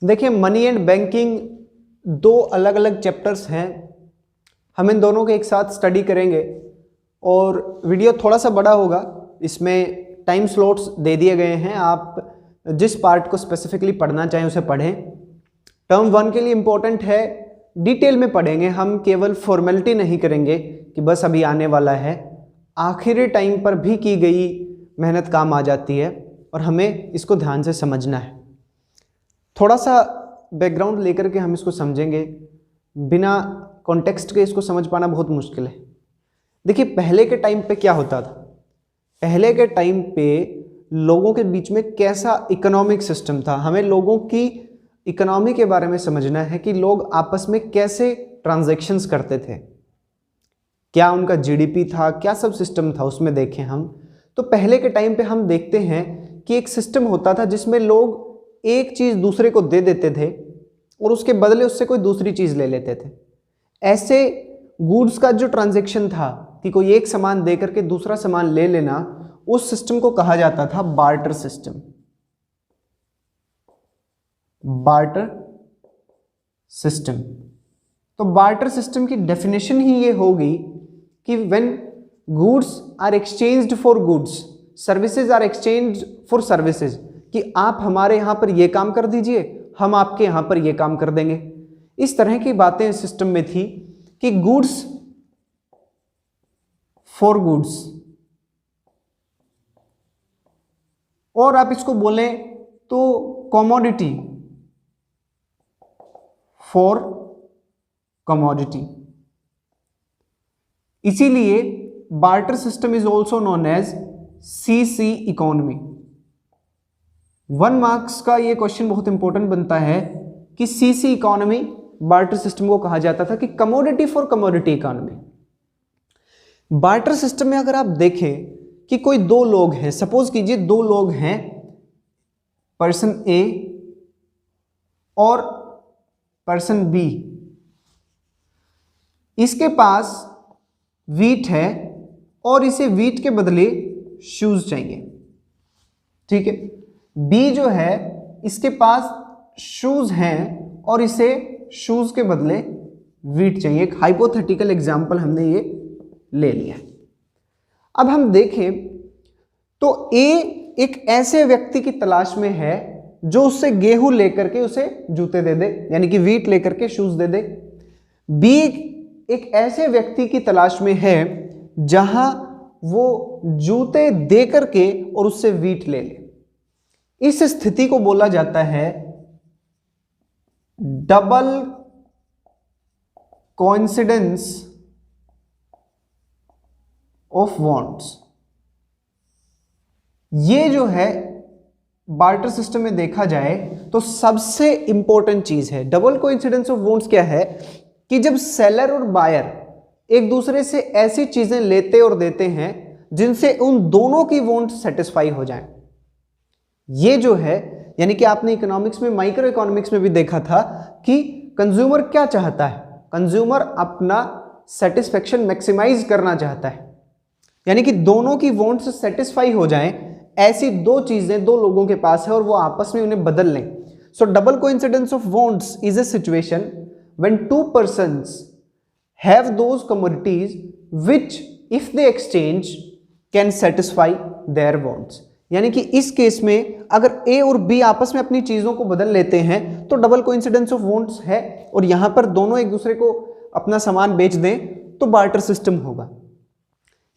देखिए, money and banking दो अलग अलग चैप्टर्स हैं। हम इन दोनों को एक साथ स्टडी करेंगे और वीडियो थोड़ा सा बड़ा होगा। इसमें टाइम स्लॉट्स दे दिए गए हैं, आप जिस पार्ट को स्पेसिफिकली पढ़ना चाहें उसे पढ़ें। टर्म 1 के लिए इम्पोर्टेंट है, डिटेल में पढ़ेंगे, हम केवल फॉर्मेलिटी नहीं करेंगे कि बस अभी आने वाला है। आखिरी टाइम पर भी की गई मेहनत काम आ जाती है और हमें इसको ध्यान से समझना है। थोड़ा सा बैकग्राउंड लेकर के हम इसको समझेंगे, बिना कॉन्टेक्स्ट के इसको समझ पाना बहुत मुश्किल है। देखिए, पहले के टाइम पे क्या होता था। पहले के टाइम पे लोगों के बीच में कैसा इकोनॉमिक सिस्टम था, हमें लोगों की इकोनॉमी के बारे में समझना है कि लोग आपस में कैसे ट्रांजैक्शंस करते थे, क्या उनका जीडीपी था, क्या सब सिस्टम था, उसमें देखें हम। तो पहले के टाइम पे हम देखते हैं कि एक सिस्टम होता था जिसमें लोग एक चीज़ दूसरे को दे देते थे और उसके बदले उससे कोई दूसरी चीज़ ले लेते थे। ऐसे गुड्स का जो ट्रांजैक्शन था कि कोई एक सामान दे करके दूसरा सामान ले लेना, उस सिस्टम को कहा जाता था बार्टर सिस्टम। Barter system. तो बार्टर सिस्टम की डेफिनेशन ही ये होगी कि when goods are exchanged for goods, services are exchanged for services, कि आप हमारे यहां पर ये काम कर दीजिए, हम आपके यहां पर ये काम कर देंगे। इस तरह की बातें सिस्टम में थी कि गुड्स फॉर गुड्स, और आप इसको बोलें तो कमोडिटी फॉर कमोडिटी। इसीलिए barter system is also known as CC economy. 1 marks का ये क्वेश्चन बहुत इंपॉर्टेंट बनता है कि सीसी इकोनॉमी बार्टर सिस्टम को कहा जाता था कि commodity for commodity economy. Barter system में अगर आप देखें कि कोई दो लोग हैं, सपोज कीजिए दो लोग हैं, पर्सन ए और पर्सन बी। इसके पास वीट है और इसे वीट के बदले शूज चाहिए, ठीक है। बी जो है, इसके पास शूज हैं और इसे शूज के बदले वीट चाहिए। एक हाइपोथेटिकल एग्जांपल हमने ये ले लिया। अब हम देखें तो ए एक ऐसे व्यक्ति की तलाश में है जो उससे गेहूं लेकर के उसे जूते दे दे, यानी कि वीट लेकर के शूज दे दे। बी एक ऐसे व्यक्ति की तलाश में है जहां वो जूते दे करके और उससे वीट ले ले। इस स्थिति को बोला जाता है डबल कोइंसिडेंस ऑफ वांट्स। ये जो है बार्टर सिस्टम में देखा जाए तो सबसे इंपॉर्टेंट चीज है। डबल कोइंसिडेंस ऑफ वांट्स क्या है कि जब सेलर और बायर एक दूसरे से ऐसी चीजें लेते और देते हैं जिनसे उन दोनों की वांट सेटिस्फाई हो जाए। ये जो है, यानी कि आपने इकोनॉमिक्स में, माइक्रो इकोनॉमिक्स में भी देखा था कि कंज्यूमर क्या चाहता है, कंज्यूमर अपना सेटिस्फेक्शन मैक्सिमाइज करना चाहता है, यानी कि दोनों की वांट्स सेटिस्फाई हो जाएं। ऐसी दो चीजें दो लोगों के पास है और वो आपस में उन्हें बदल लें। सो double coincidence of wants is a situation when to persons have those commodities which if they exchange can satisfy their wants. यानी कि इस केस में अगर ए और बी आपस में अपनी चीजों को बदल लेते हैं तो डबल कोइंसिडेंस ऑफ वांट्स है, और यहां पर दोनों एक दूसरे को अपना सामान बेच दें तो बार्टर सिस्टम होगा।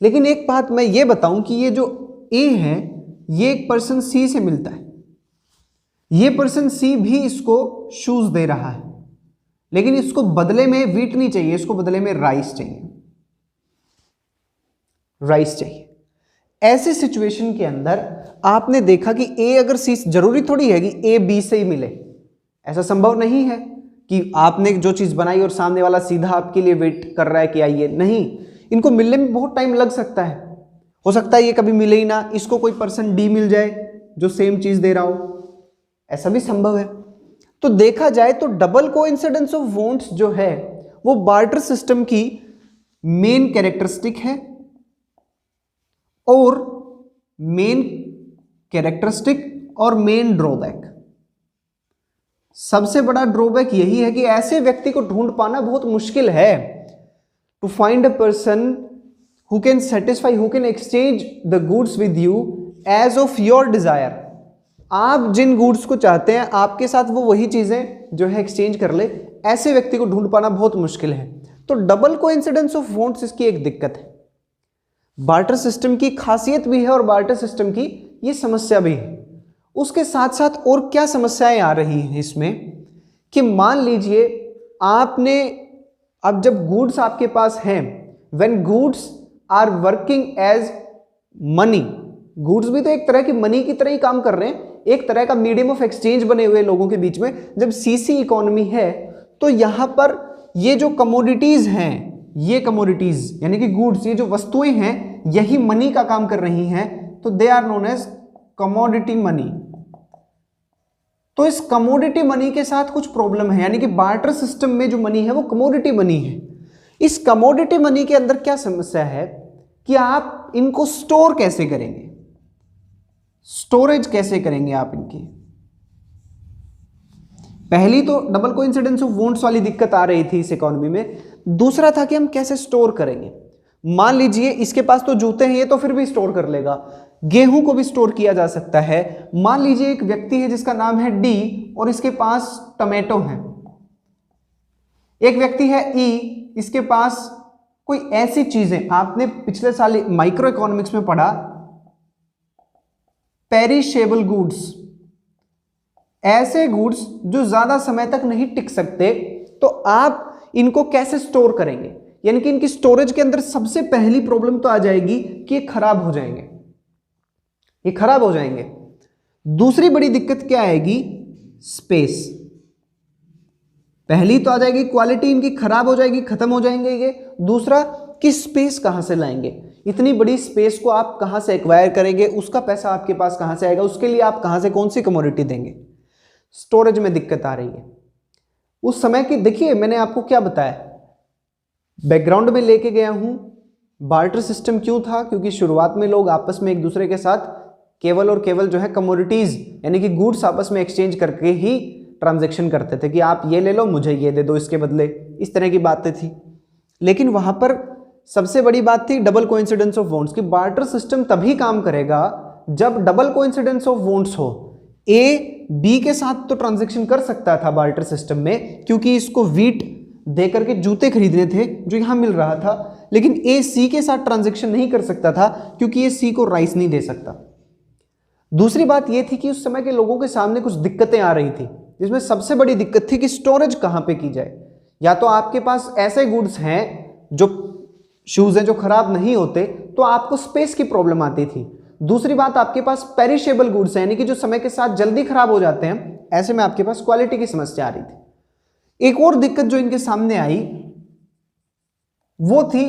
लेकिन एक बात मैं ये बताऊं कि ये जो ए है ये एक पर्सन सी से मिलता है, ये पर्सन सी भी इसको शूज दे रहा है, लेकिन इसको बदले में वीट नहीं चाहिए, इसको बदले में राइस चाहिए, राइस चाहिए। ऐसी सिचुएशन के अंदर आपने देखा कि ए अगर सी, जरूरी थोड़ी है कि ए बी से ही मिले, ऐसा संभव नहीं है कि आपने जो चीज बनाई और सामने वाला सीधा आपके लिए वेट कर रहा है कि आइए, नहीं, इनको मिलने में बहुत टाइम लग सकता है। हो सकता है ये कभी मिले ही ना, इसको कोई पर्सन डी मिल जाए जो सेम चीज दे रहा हो, ऐसा भी संभव है। तो देखा जाए तो डबल कोइंसिडेंस ऑफ वांट्स जो है वो बार्टर सिस्टम की मेन कैरेक्टरिस्टिक है, और मेन कैरेक्टरिस्टिक और मेन ड्रॉबैक। सबसे बड़ा ड्रॉबैक यही है कि ऐसे व्यक्ति को ढूंढ पाना बहुत मुश्किल है। To find a person who can satisfy, who can exchange the goods with you as of your desire. आप जिन गुड्स को चाहते हैं आपके साथ वो वही चीजें जो है एक्सचेंज कर ले, ऐसे व्यक्ति को ढूंढ पाना बहुत मुश्किल है। तो डबल कोइंसिडेंस ऑफ वांट्स इसकी एक दिक्कत है। बार्टर सिस्टम की खासियत भी है और बार्टर सिस्टम की ये समस्या भी है। उसके साथ साथ और क्या समस्याएं आ रही हैं इसमें कि मान लीजिए आपने, अब जब गुड्स आपके पास हैं, when goods are working as money, goods भी तो एक तरह की मनी की तरह ही काम कर रहे हैं, एक तरह का मीडियम ऑफ एक्सचेंज बने हुए लोगों के बीच में। जब सीसी इकोनॉमी है तो यहां पर ये जो कमोडिटीज हैं, ये कमोडिटीज यानी कि गुड्स, ये जो वस्तुएं हैं, यही मनी का काम कर रही हैं, तो they are known as commodity money. तो इस कमोडिटी मनी के साथ कुछ प्रॉब्लम है, यानी कि बार्टर सिस्टम में जो मनी है वो कमोडिटी मनी है। इस कमोडिटी मनी के अंदर क्या समस्या है कि आप इनको स्टोर कैसे करेंगे, स्टोरेज कैसे करेंगे आप इनकी। पहली तो डबल कोइंसिडेंस ऑफ वांट्स वाली दिक्कत आ रही थी इस इकोनॉमी में। दूसरा था कि हम कैसे स्टोर करेंगे। मान लीजिए इसके पास तो जूते हैं, ये तो फिर भी स्टोर कर लेगा, गेहूं को भी स्टोर किया जा सकता है। मान लीजिए एक व्यक्ति है जिसका नाम है डी और इसके पास टमाटो है। एक व्यक्ति है ई, इसके पास कोई ऐसी चीजें, आपने पिछले साल माइक्रो इकोनॉमिक्स में पढ़ा, पेरिशेबल गुड्स, ऐसे गुड्स जो ज्यादा समय तक नहीं टिक सकते, तो आप इनको कैसे स्टोर करेंगे। यानी कि इनकी स्टोरेज के अंदर सबसे पहली प्रॉब्लम तो आ जाएगी कि ये खराब हो जाएंगे, ये खराब हो जाएंगे। दूसरी बड़ी दिक्कत क्या आएगी, स्पेस। पहली तो आ जाएगी क्वालिटी इनकी खराब हो जाएगी, खत्म हो जाएंगे ये। दूसरा कि स्पेस कहां से लाएंगे, इतनी बड़ी स्पेस को आप कहां से एक्वायर करेंगे, उसका पैसा आपके पास कहां से आएगा, उसके लिए आप कहां से कौन सी कमोडिटी देंगे। स्टोरेज में दिक्कत आ रही है। उस समय की देखिए, मैंने आपको क्या बताया, बैकग्राउंड में लेके गया हूं। बार्टर सिस्टम क्यों था, क्योंकि शुरुआत में लोग आपस में एक दूसरे के साथ केवल और केवल जो है कमोडिटीज यानी कि गुड्स आपस में एक्सचेंज करके ही ट्रांजैक्शन करते थे कि आप ये ले लो, मुझे ये दे दो इसके बदले, इस तरह की बातें थी। लेकिन वहां पर सबसे बड़ी बात थी डबल कोइंसिडेंस ऑफ वांट्स की। बार्टर सिस्टम तभी काम करेगा जब डबल कोइंसिडेंस ऑफ वांट्स हो। ए बी के साथ तो ट्रांजैक्शन कर सकता था बार्टर सिस्टम में, क्योंकि इसको वीट देकर के जूते खरीदने थे जो यहां मिल रहा था, लेकिन ए सी के साथ ट्रांजैक्शन नहीं कर सकता था क्योंकि ये सी को राइस नहीं दे सकता। दूसरी बात यह थी कि उस समय के लोगों के सामने कुछ दिक्कतें आ रही थी, जिसमें सबसे बड़ी दिक्कत थी कि स्टोरेज कहां पे की जाए। या तो आपके पास ऐसे गुड्स हैं, जो शूज हैं जो खराब नहीं होते, तो आपको स्पेस की प्रॉब्लम आती थी। दूसरी बात, आपके पास पेरिशेबल गुड्स हैं, यानी कि जो समय के साथ जल्दी खराब हो जाते हैं, ऐसे में आपके पास क्वालिटी की समस्या आ रही थी। एक और दिक्कत जो इनके सामने आई वो थी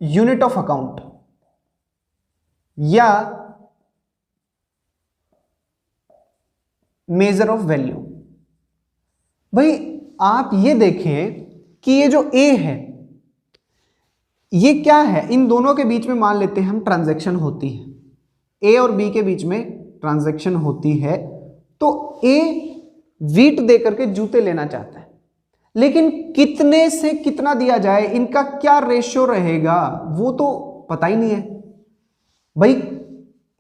यूनिट ऑफ अकाउंट या मेजर ऑफ वैल्यू। भाई आप ये देखें कि ये जो ए है ये क्या है, इन दोनों के बीच में मान लेते हैं हम ट्रांजैक्शन होती है, ए और बी के बीच में ट्रांजैक्शन होती है। तो ए वीट दे करके जूते लेना चाहता है, लेकिन कितने से कितना दिया जाए, इनका क्या रेशियो रहेगा वो तो पता ही नहीं है। भाई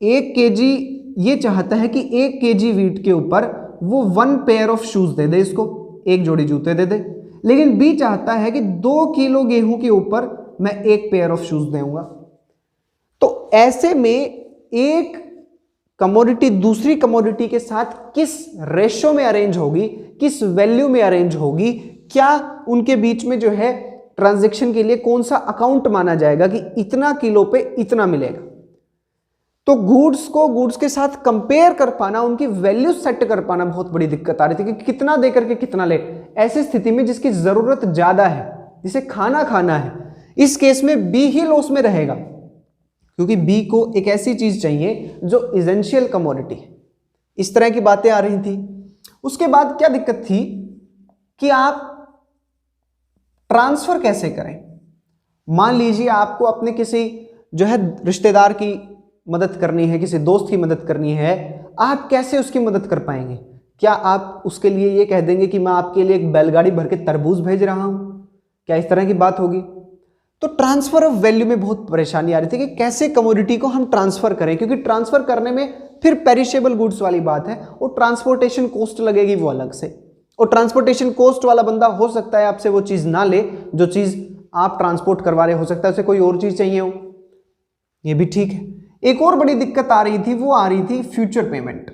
1 केजी ये चाहता है कि 1 केजी वीट के ऊपर वो 1 पेयर ऑफ शूज दे दे, इसको एक जोड़ी जूते दे दे। लेकिन बी चाहता है कि 2 किलो गेहूं के ऊपर मैं 1 पेयर ऑफ शूज दूंगा। तो ऐसे में एक कमोडिटी दूसरी कमोडिटी के साथ किस रेशो में अरेंज होगी, किस वैल्यू में अरेंज होगी, क्या उनके बीच में जो है ट्रांजैक्शन के लिए कौन सा अकाउंट माना जाएगा कि इतना किलो पे इतना मिलेगा। तो गुड्स को गुड्स के साथ कंपेयर कर पाना, उनकी वैल्यू सेट कर पाना बहुत बड़ी दिक्कत आ रही थी कि कितना देकर के कितना ले। ऐसी स्थिति में जिसकी जरूरत ज्यादा है, जिसे खाना है, इस केस में बी ही लॉस में रहेगा, क्योंकि बी को एक ऐसी चीज चाहिए जो एसेंशियल कमोडिटी है। इस तरह की बातें आ रही थी। उसके बाद क्या दिक्कत थी कि आप ट्रांसफर कैसे करें। मान लीजिए आपको अपने किसी जो है रिश्तेदार की मदद करनी है, किसी दोस्त की मदद करनी है, आप कैसे उसकी मदद कर पाएंगे, क्या आप उसके लिए ये कह देंगे कि मैं आपके लिए एक बैलगाड़ी भर के तरबूज भेज रहा हूं? क्या इस तरह की बात होगी? तो ट्रांसफर ऑफ वैल्यू में बहुत परेशानी आ रही थी कि कैसे कमोडिटी को हम ट्रांसफर करें, क्योंकि ट्रांसफर करने में फिर पेरिशेबल गुड्स वाली बात है और ट्रांसपोर्टेशन कॉस्ट लगेगी वो अलग से, और ट्रांसपोर्टेशन कॉस्ट वाला बंदा हो सकता है आपसे वो चीज ना ले जो चीज आप ट्रांसपोर्ट करवा रहे, हो सकता है उसे कोई और चीज चाहिए हो, ये भी ठीक है। एक और बड़ी दिक्कत आ रही थी, वो आ रही थी फ्यूचर पेमेंट।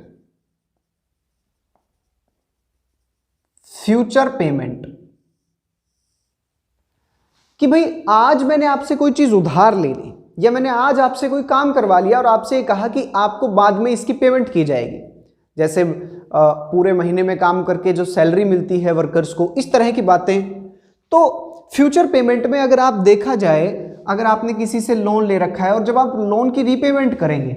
फ्यूचर पेमेंट कि भाई आज मैंने आपसे कोई चीज उधार ले ली या मैंने आज आपसे कोई काम करवा लिया और आपसे कहा कि आपको बाद में इसकी पेमेंट की जाएगी, जैसे पूरे महीने में काम करके जो सैलरी मिलती है वर्कर्स को, इस तरह की बातें। तो फ्यूचर पेमेंट में अगर आप देखा जाए, अगर आपने किसी से लोन ले रखा है और जब आप लोन की रीपेमेंट करेंगे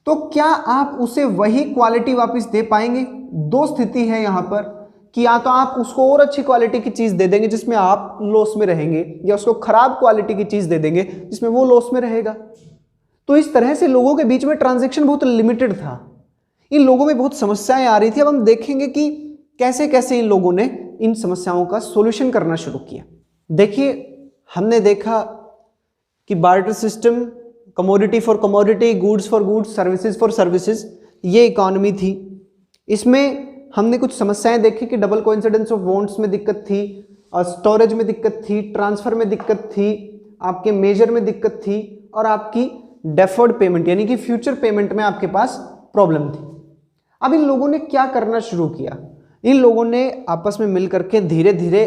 तो क्या आप उसे वही क्वालिटी वापस दे पाएंगे? दो स्थिति है यहां पर कि या तो आप उसको और अच्छी क्वालिटी की चीज दे देंगे जिसमें आप लॉस में रहेंगे, या उसको खराब क्वालिटी की चीज दे देंगे जिसमें वो लॉस में रहेगा। तो इस तरह से लोगों के बीच में ट्रांजैक्शन बहुत लिमिटेड था, इन लोगों में बहुत समस्याएं आ रही थी। अब हम देखेंगे कि कैसे कैसे इन लोगों ने इन समस्याओं का सॉल्यूशन करना शुरू किया। देखिए, हमने देखा कि barter system, commodity for commodity, goods for goods, services for services, ये इकोनॉमी थी। इसमें हमने कुछ समस्याएं देखी कि डबल कोइंसिडेंस ऑफ बॉन्ड्स में दिक्कत थी, और स्टोरेज में दिक्कत थी, ट्रांसफर में दिक्कत थी, आपके मेजर में दिक्कत थी, और आपकी डेफर्ड पेमेंट यानी कि फ्यूचर पेमेंट में आपके पास प्रॉब्लम थी। अब इन लोगों ने क्या करना शुरू किया? इन लोगों ने आपस में मिलकर के धीरे धीरे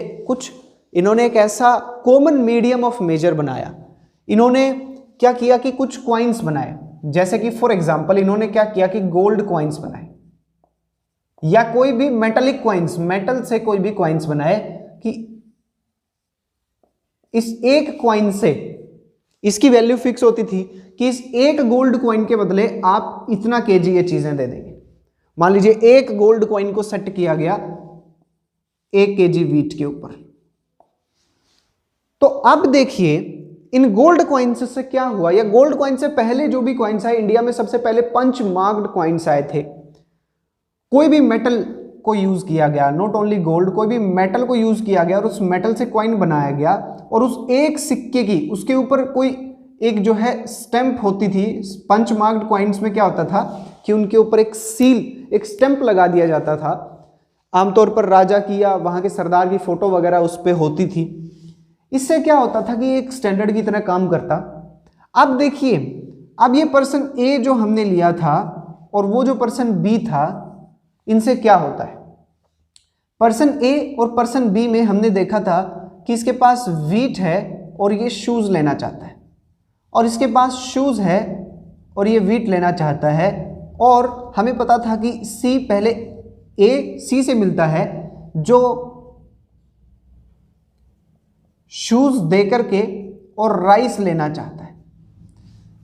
इन्होंने एक ऐसा कॉमन मीडियम ऑफ मेजर बनाया। इन्होंने क्या किया कि कुछ क्वाइंस बनाए, जैसे कि फॉर एग्जांपल इन्होंने क्या किया कि गोल्ड क्वाइंस बनाए, या कोई भी मेटालिक क्वाइंस, मेटल से कोई भी क्वाइंस बनाए कि इस एक क्वाइन से इसकी वैल्यू फिक्स होती थी कि इस एक गोल्ड क्वाइन के बदले आप इतना केजी ये चीजें दे देंगे। मान लीजिए एक गोल्ड क्वाइन को सेट किया गया 1 केजी वीट के ऊपर। तो अब देखिए इन गोल्ड क्वाइंस से क्या हुआ, या गोल्ड क्वाइन से पहले जो भी क्वाइंस आए, इंडिया में सबसे पहले पंच मार्क्ड क्वाइंस आए थे। कोई भी मेटल को यूज किया गया, नॉट ओनली गोल्ड, कोई भी मेटल को यूज किया गया और उस मेटल से कॉइन बनाया गया, और उस एक सिक्के की उसके ऊपर कोई एक जो है स्टैंप होती थी। पंच मार्क्ड कॉइन्स में क्या होता था कि उनके ऊपर एक सील, एक स्टैंप लगा दिया जाता था। आमतौर पर राजा की या वहां के सरदार की फोटो वगैरह उस पर होती थी। इससे क्या होता था कि एक स्टैंडर्ड की तरह काम करता। अब देखिए, अब ये पर्सन ए जो हमने लिया था और वो जो पर्सन बी था, इनसे क्या होता है? पर्सन ए और पर्सन बी में हमने देखा था कि इसके पास वीट है और ये शूज लेना चाहता है, और इसके पास शूज है और ये वीट लेना चाहता है। और हमें पता था कि सी पहले ए सी से मिलता है जो शूज दे करके और राइस लेना चाहता है।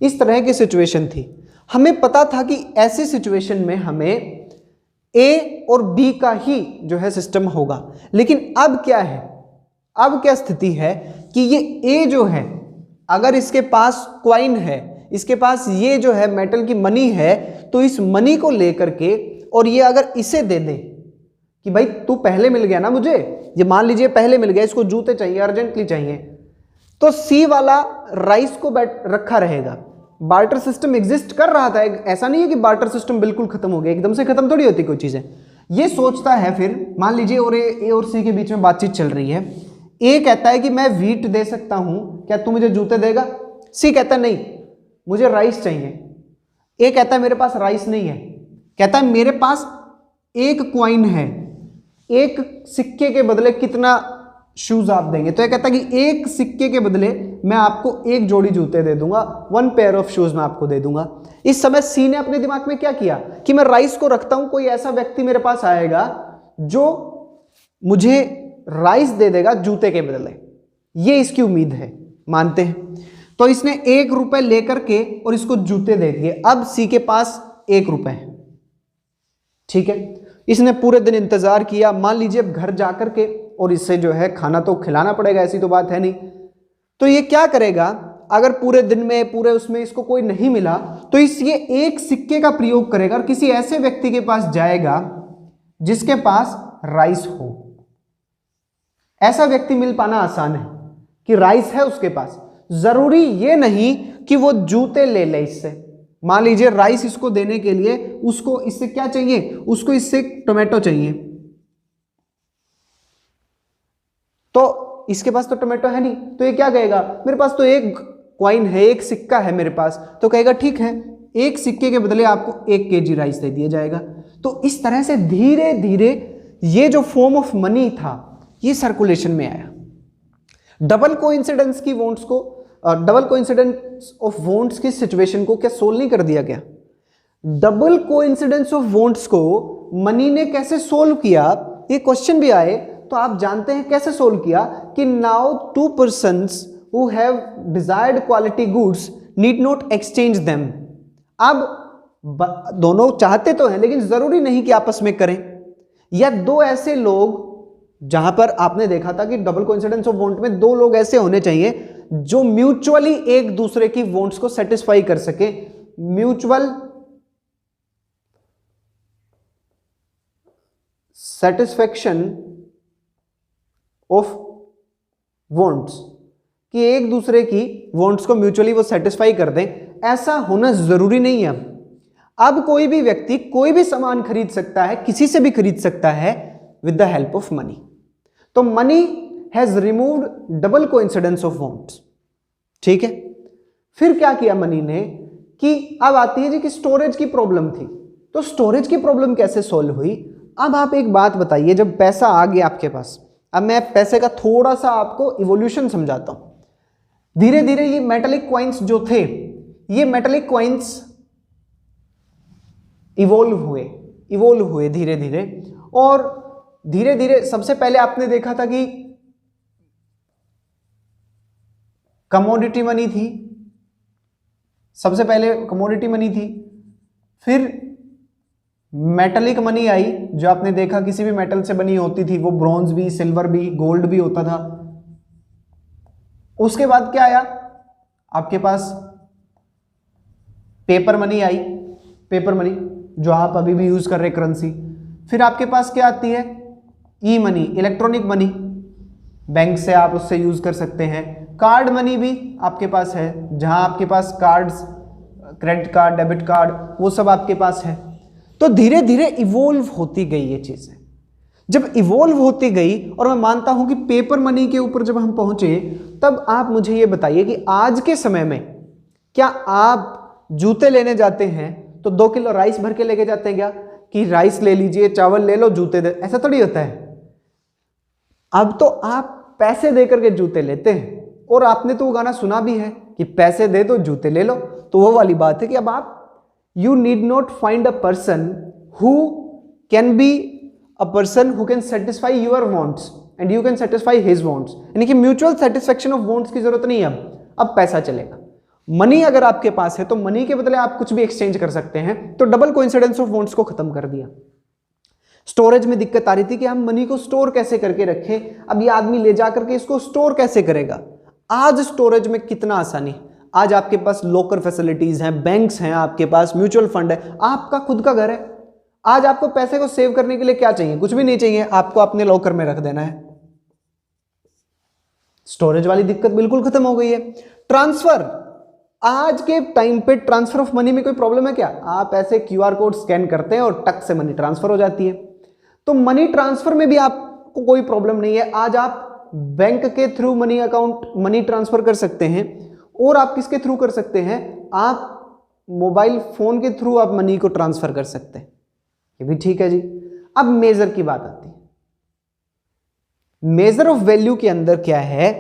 इस तरह की सिचुएशन थी। हमें पता था कि ऐसी सिचुएशन में हमें ए और बी का ही जो है सिस्टम होगा। लेकिन अब क्या है, अब क्या स्थिति है कि ये ए जो है, अगर इसके पास क्वाइन है, इसके पास ये जो है मेटल की मनी है, तो इस मनी को लेकर के और ये अगर इसे दे दे कि भाई तू पहले मिल गया ना मुझे, ये मान लीजिए पहले मिल गया, इसको जूते चाहिए, अर्जेंटली चाहिए, तो सी वाला राइस को रखा रहेगा। बार्टर सिस्टम एग्जिस्ट कर रहा था, ऐसा नहीं है कि बार्टर सिस्टम बिल्कुल खत्म हो गया, एकदम से खत्म थोड़ी होती कोई चीजें। ये सोचता है, फिर मान लीजिए और ए और सी के बीच में बातचीत चल रही है। ए कहता है कि मैं वीट दे सकता हूं, क्या तू मुझे जूते देगा? सी कहता है नहीं, मुझे राइस चाहिए। ए कहता है मेरे पास राइस नहीं है, कहता है मेरे पास एक क्वाइन है, एक सिक्के के बदले कितना शूज आप देंगे? तो ये कहता है कि एक सिक्के के बदले मैं आपको एक जोड़ी जूते दे दूंगा, 1 पेयर ऑफ शूज मैं आपको दे दूंगा। इस समय सी ने अपने दिमाग में क्या किया कि मैं राइस को रखता हूं, कोई ऐसा व्यक्ति मेरे पास आएगा जो मुझे राइस दे देगा जूते के बदले, ये इसकी उम्मीद है, मानते हैं। तो इसने 1 रुपए लेकर के और इसको जूते दे दिए। अब सी के पास 1 रुपए है, ठीक है। इसने पूरे दिन इंतजार किया। मान लीजिए अब घर जाकर के, और इससे जो है खाना तो खिलाना पड़ेगा, ऐसी तो बात है नहीं। तो ये क्या करेगा, अगर पूरे दिन में पूरे उसमें इसको कोई नहीं मिला, तो इस ये एक सिक्के का प्रयोग करेगा और किसी ऐसे व्यक्ति के पास जाएगा जिसके पास राइस हो। ऐसा व्यक्ति मिल पाना आसान है कि राइस है उसके पास। जरूरी ये नहीं कि वो जूते ले ले इससे। मान लीजिए राइस इसको देने के लिए उसको इससे क्या चाहिए, उसको इससे टोमेटो चाहिए, तो इसके पास तो टोमेटो है नहीं, तो ये क्या कहेगा, मेरे पास तो एक कॉइन है, एक सिक्का है मेरे पास, तो कहेगा ठीक है, एक सिक्के के बदले आपको 1 kg राइस दे दिया जाएगा। तो इस तरह से धीरे धीरे ये जो फॉर्म ऑफ मनी था ये सर्कुलेशन में आया। डबल कोइंसिडेंस की वॉन्ट्स को, डबल कोइंसिडेंस ऑफ वॉन्ट्स की सिचुएशन को क्या सोल्व नहीं कर दिया गया? डबल कोइंसिडेंस ऑफ वॉन्ट्स को मनी ने कैसे सोल्व किया, ये क्वेश्चन भी आए तो आप जानते हैं कैसे सोल्व किया कि now 2 persons who have desired quality goods need not exchange them। अब दोनों चाहते तो हैं लेकिन जरूरी नहीं कि आपस में करें। या दो ऐसे लोग, जहां पर आपने देखा था कि डबल कोइंसिडेंस ऑफ वांट में 2 लोग ऐसे होने चाहिए जो म्यूचुअली एक दूसरे की वांट्स को सेटिस्फाई कर सके। म्यूचुअल सेटिस्फैक्शन ऑफ वांट्स, कि एक दूसरे की वांट्स को म्यूचुअली वो सेटिस्फाई कर दें, ऐसा होना जरूरी नहीं है। अब कोई भी व्यक्ति कोई भी सामान खरीद सकता है, किसी से भी खरीद सकता है with the help of money. तो money has removed double coincidence of wants. ठीक है, फिर क्या किया मनी ने कि अब आती है जी कि स्टोरेज की प्रॉब्लम थी। तो स्टोरेज की प्रॉब्लम कैसे सॉल्व हुई? अब आप एक बात बताइए, जब पैसा आ गया आपके पास, अब मैं पैसे का थोड़ा सा आपको इवोल्यूशन समझाता हूं। धीरे धीरे ये मेटालिक कॉइन्स जो थे, ये मेटालिक कॉइन्स इवोल्व हुए धीरे धीरे, और धीरे धीरे सबसे पहले आपने देखा था कि कमोडिटी मनी थी, सबसे पहले कमोडिटी मनी थी, फिर मेटलिक मनी आई जो आपने देखा किसी भी मेटल से बनी होती थी, वो ब्रॉन्ज भी, सिल्वर भी, गोल्ड भी होता था। उसके बाद क्या आया आपके पास? पेपर मनी आई, पेपर मनी जो आप अभी भी यूज कर रहे करेंसी। फिर आपके पास क्या आती है? ई मनी, इलेक्ट्रॉनिक मनी, बैंक से आप उससे यूज कर सकते हैं। कार्ड मनी भी आपके पास है, जहां आपके पास cards, credit card, debit card, वो सब आपके पास है। तो धीरे धीरे इवोल्व होती गई ये चीजें। जब इवोल्व होती गई, और मैं मानता हूं कि पेपर मनी के ऊपर जब हम पहुंचे, तब आप मुझे ये बताइए कि आज के समय में क्या आप जूते लेने जाते हैं तो 2 किलो राइस भर के लेके जाते हैं क्या, कि राइस ले लीजिए, चावल ले लो, जूते दे? ऐसा थोड़ी होता है। अब तो आप पैसे देकर के जूते लेते हैं, और आपने तो वो गाना सुना भी है कि पैसे दे दो जूते ले लो। तो वो वाली बात है कि अब आप you need not find a person who can be a person who can satisfy your wants and you can satisfy his wants। यानी कि म्यूचुअल सेटिस्फेक्शन ऑफ वांट्स की जरूरत नहीं है। अब पैसा चलेगा। मनी अगर आपके पास है तो मनी के बदले आप कुछ भी एक्सचेंज कर सकते हैं। तो डबल कोइंसिडेंस ऑफ वांट्स को खत्म कर दिया। स्टोरेज में दिक्कत आ रही थी कि हम मनी को स्टोर कैसे करके रखें। अब ये आदमी ले जाकर के इसको स्टोर कैसे करेगा? आज स्टोरेज में कितना आसानी, आज आपके पास लॉकर फैसिलिटीज हैं, बैंक्स हैं, आपके पास म्यूचुअल फंड है, आपका खुद का घर है। आज आपको पैसे को सेव करने के लिए क्या चाहिए? कुछ भी नहीं चाहिए, आपको अपने लॉकर में रख देना है। स्टोरेज वाली दिक्कत बिल्कुल खत्म हो गई है। ट्रांसफर, आज के टाइम पे ट्रांसफर ऑफ मनी में कोई प्रॉब्लम है क्या? आप ऐसे क्यूआर कोड स्कैन करते हैं और टक से मनी ट्रांसफर हो जाती है। तो मनी ट्रांसफर में भी आपको कोई प्रॉब्लम नहीं है। आज आप बैंक के through money account, money transfer कर सकते हैं। और आप किसके थ्रू कर सकते हैं? आप मोबाइल फोन के थ्रू आप मनी को ट्रांसफर कर सकते हैं। ये भी ठीक है जी। अब मेजर की बात आती है। मेजर ऑफ वैल्यू के अंदर क्या है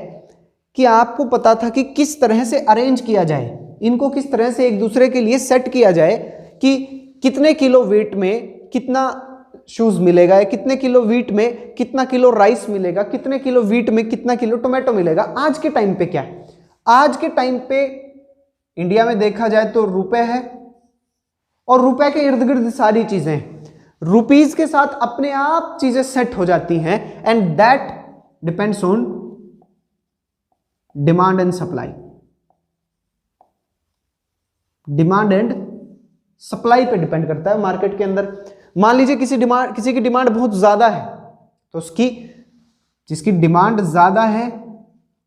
कि आपको पता था कि किस तरह से अरेंज किया जाए, इनको किस तरह से एक दूसरे के लिए सेट किया जाए कि कितने किलो वेट में कितना शूज मिलेगा, या कितने किलो वीट में कितना किलो राइस मिलेगा, कितने किलो वीट में कितना किलो टोमेटो मिलेगा। आज के टाइम पे क्या है? आज के टाइम पे इंडिया में देखा जाए तो रुपए है, और रुपए के इर्द गिर्द सारी चीजें, रुपीज के साथ अपने आप चीजें सेट हो जाती हैं। And that depends on demand and supply. Demand and supply पे डिपेंड करता है मार्केट के अंदर। मान लीजिए किसी की डिमांड बहुत ज्यादा है, तो जिसकी डिमांड ज्यादा है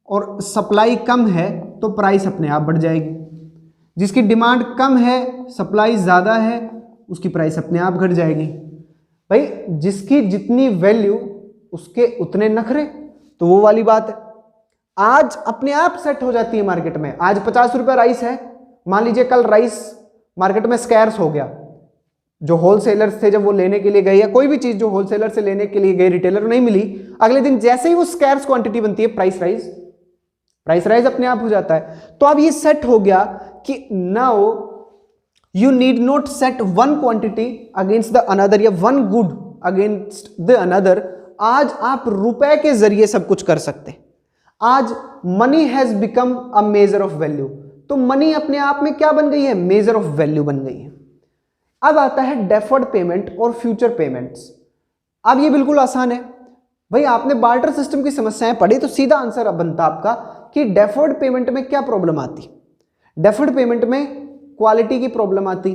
और सप्लाई कम है तो प्राइस अपने आप बढ़ जाएगी। जिसकी डिमांड कम है, सप्लाई ज्यादा है, उसकी प्राइस अपने आप घट जाएगी। भाई जिसकी जितनी वैल्यू उसके उतने नखरे, तो वो वाली बात है। आज अपने आप सेट हो जाती है मार्केट में। आज 50 रुपए राइस है, मान लीजिए कल राइस मार्केट में स्कैर्स हो गया, जो होलसेलर्स थे जब वो लेने के लिए गए, या कोई भी चीज जो होलसेलर से लेने के लिए गए, रिटेलर नहीं मिली, अगले दिन जैसे ही वो स्कैर्स क्वांटिटी बनती है, प्राइस राइज अपने आप हो जाता है। तो अब ये सेट हो गया कि now you need not set one quantity against the another या one good against the another. आज आप रुपए के जरिए सब कुछ कर सकते हैं। आज money has become a major of value. तो मनी अपने आप में क्या बन गई है? मेजर ऑफ वैल्यू बन गई है। अब आता है डेफर्ड पेमेंट और फ्यूचर पेमेंट्स। अब ये बिल्कुल आसान है भाई, आपने बार्टर सिस्टम की समस्याएं पढ़ी तो सीधा आंसर अब बनता आपका कि डेफर्ड पेमेंट में क्या प्रॉब्लम आती। डेफर्ड पेमेंट में क्वालिटी की प्रॉब्लम आती।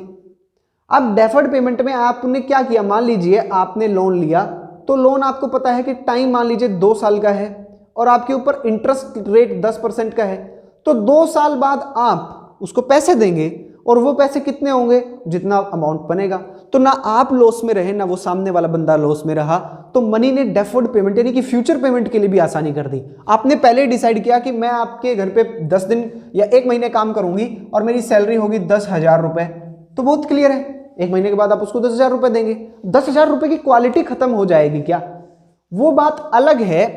अब डेफर्ड पेमेंट में आपने क्या किया, मान लीजिए आपने लोन लिया, तो लोन आपको पता है कि टाइम मान लीजिए 2 साल का है और आपके ऊपर इंटरेस्ट रेट 10% का है, तो 2 साल बाद आप उसको पैसे देंगे और वो पैसे कितने होंगे? जितना अमाउंट बनेगा। तो ना आप लॉस में रहे, ना वो सामने वाला बंदा लॉस में रहा। तो मनी ने डेफर्ड पेमेंट यानी कि फ्यूचर पेमेंट के लिए भी आसानी कर दी। आपने पहले ही डिसाइड किया कि मैं आपके घर पे 10 दिन या 1 महीने काम करूंगी और मेरी सैलरी होगी 10,000 रुपए, तो बहुत क्लियर है 1 महीने के बाद आप उसको 10,000 रुपए देंगे। 10,000 रुपए की क्वालिटी खत्म हो जाएगी क्या? वो बात अलग है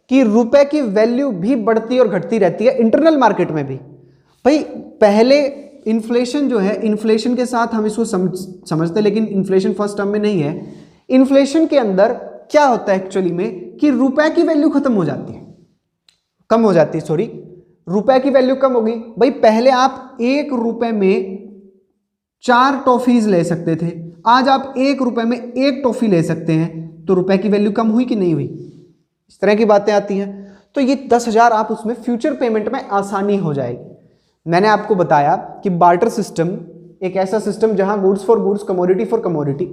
कि रुपए की वैल्यू भी बढ़ती और घटती रहती है इंटरनल मार्केट में भी। भाई पहले इन्फ्लेशन जो है, इन्फ्लेशन के साथ हम इसको समझते, लेकिन इन्फ्लेशन फर्स्ट टर्म में नहीं है। इन्फ्लेशन के अंदर क्या होता है एक्चुअली में कि रुपए की वैल्यू खत्म हो जाती है, कम हो जाती है, सॉरी, रुपए की वैल्यू कम होगी। भाई पहले आप 1 रुपए में 4 टॉफीज ले सकते थे, आज आप 1 रुपए में 1 टॉफी ले सकते हैं, तो रुपए की वैल्यू कम हुई कि नहीं हुई? इस तरह की बातें आती हैं। तो ये 10,000 आप उसमें फ्यूचर पेमेंट में आसानी हो जाएगी। मैंने आपको बताया कि बार्टर सिस्टम एक ऐसा सिस्टम जहां goods for goods, commodity for commodity.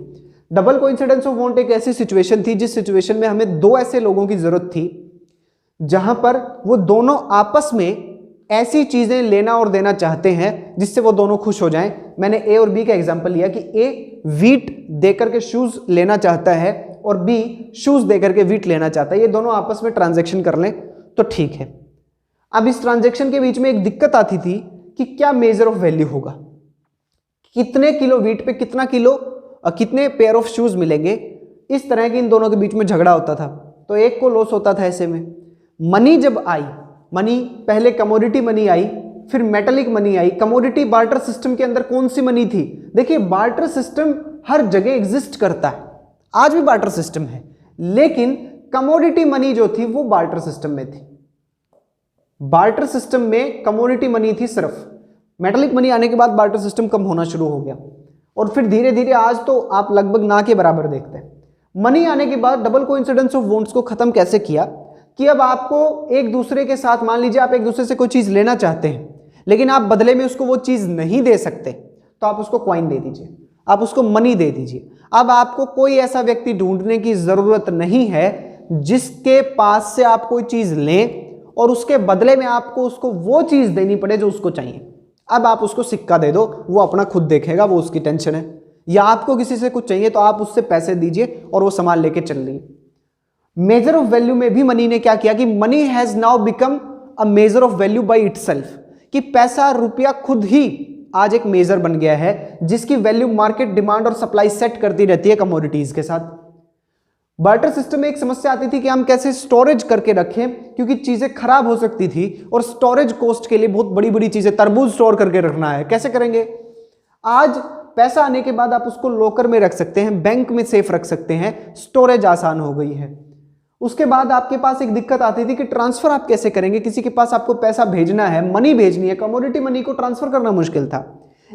Double coincidence of want एक ऐसी सिचुएशन थी जिस सिचुएशन में हमें 2 ऐसे लोगों की जरूरत थी जहां पर वो दोनों आपस में ऐसी चीजें लेना और देना चाहते हैं जिससे वो दोनों खुश हो जाएं। मैंने ए और बी का एग्जांपल लिया कि ए वीट देकर के शूज लेना चाहता है और बी शूज देकर के वीट लेना चाहता है। ये दोनों आपस में ट्रांजैक्शन कर लें तो ठीक है। अब इस ट्रांजैक्शन के बीच में एक दिक्कत आती थी कि क्या मेजर ऑफ वैल्यू होगा, कितने किलो वीट पे कितने पेयर ऑफ शूज मिलेंगे। इस तरह के इन दोनों के बीच में झगड़ा होता था, तो एक को लॉस होता था। ऐसे में मनी जब आई, मनी पहले कमोडिटी मनी आई, फिर metallic money I. Commodity barter system के अंदर कौन सी मनी थी? देखिए बार्टर सिस्टम हर जगह एग्जिस्ट करता है, आज भी बार्टर सिस्टम है, लेकिन कमोडिटी मनी जो थी वो बार्टर सिस्टम में थी। बार्टर सिस्टम में कमोडिटी मनी थी सिर्फ। मेटालिक मनी आने के बाद बार्टर सिस्टम कम होना शुरू हो गया और फिर धीरे धीरे आज तो आप लगभग ना के बराबर देखते हैं। मनी आने के बाद डबल कोइंसिडेंस ऑफ वांट्स को खत्म कैसे किया कि अब आपको एक दूसरे के साथ, मान लीजिए आप एक दूसरे से कोई चीज लेना चाहते हैं लेकिन आप बदले में उसको वो चीज नहीं दे सकते, तो आप उसको कॉइन दे दीजिए, आप उसको मनी दे दीजिए। अब आपको कोई ऐसा व्यक्ति ढूंढने की जरूरत नहीं है जिसके पास से आप कोई चीज लें और उसके बदले में आपको उसको वो चीज देनी पड़े जो उसको चाहिए। अब आप उसको सिक्का दे दो, वो अपना खुद देखेगा, वो उसकी टेंशन है। या आपको किसी से कुछ चाहिए तो आप उससे पैसे दीजिए और वो सामान लेके चल रही है। मेजर ऑफ वैल्यू में भी मनी ने क्या किया कि money has now become a major of value by itself, कि पैसा, रुपया खुद ही आज एक मेजर बन गया है जिसकी वैल्यू मार्केट डिमांड और सप्लाई सेट करती रहती है कमोडिटीज के साथ। बार्टर सिस्टम में एक समस्या आती थी कि हम कैसे स्टोरेज करके रखें, क्योंकि चीजें खराब हो सकती थी और स्टोरेज कॉस्ट के लिए बहुत बड़ी बड़ी चीजें, तरबूज स्टोर करके रखना है, कैसे करेंगे? आज पैसा आने के बाद आप उसको लॉकर में रख सकते हैं, बैंक में सेफ रख सकते हैं, स्टोरेज आसान हो गई है। उसके बाद आपके पास एक दिक्कत आती थी कि ट्रांसफर आप कैसे करेंगे। किसी के पास आपको पैसा भेजना है, मनी भेजनी है, कमोडिटी मनी को ट्रांसफर करना मुश्किल था।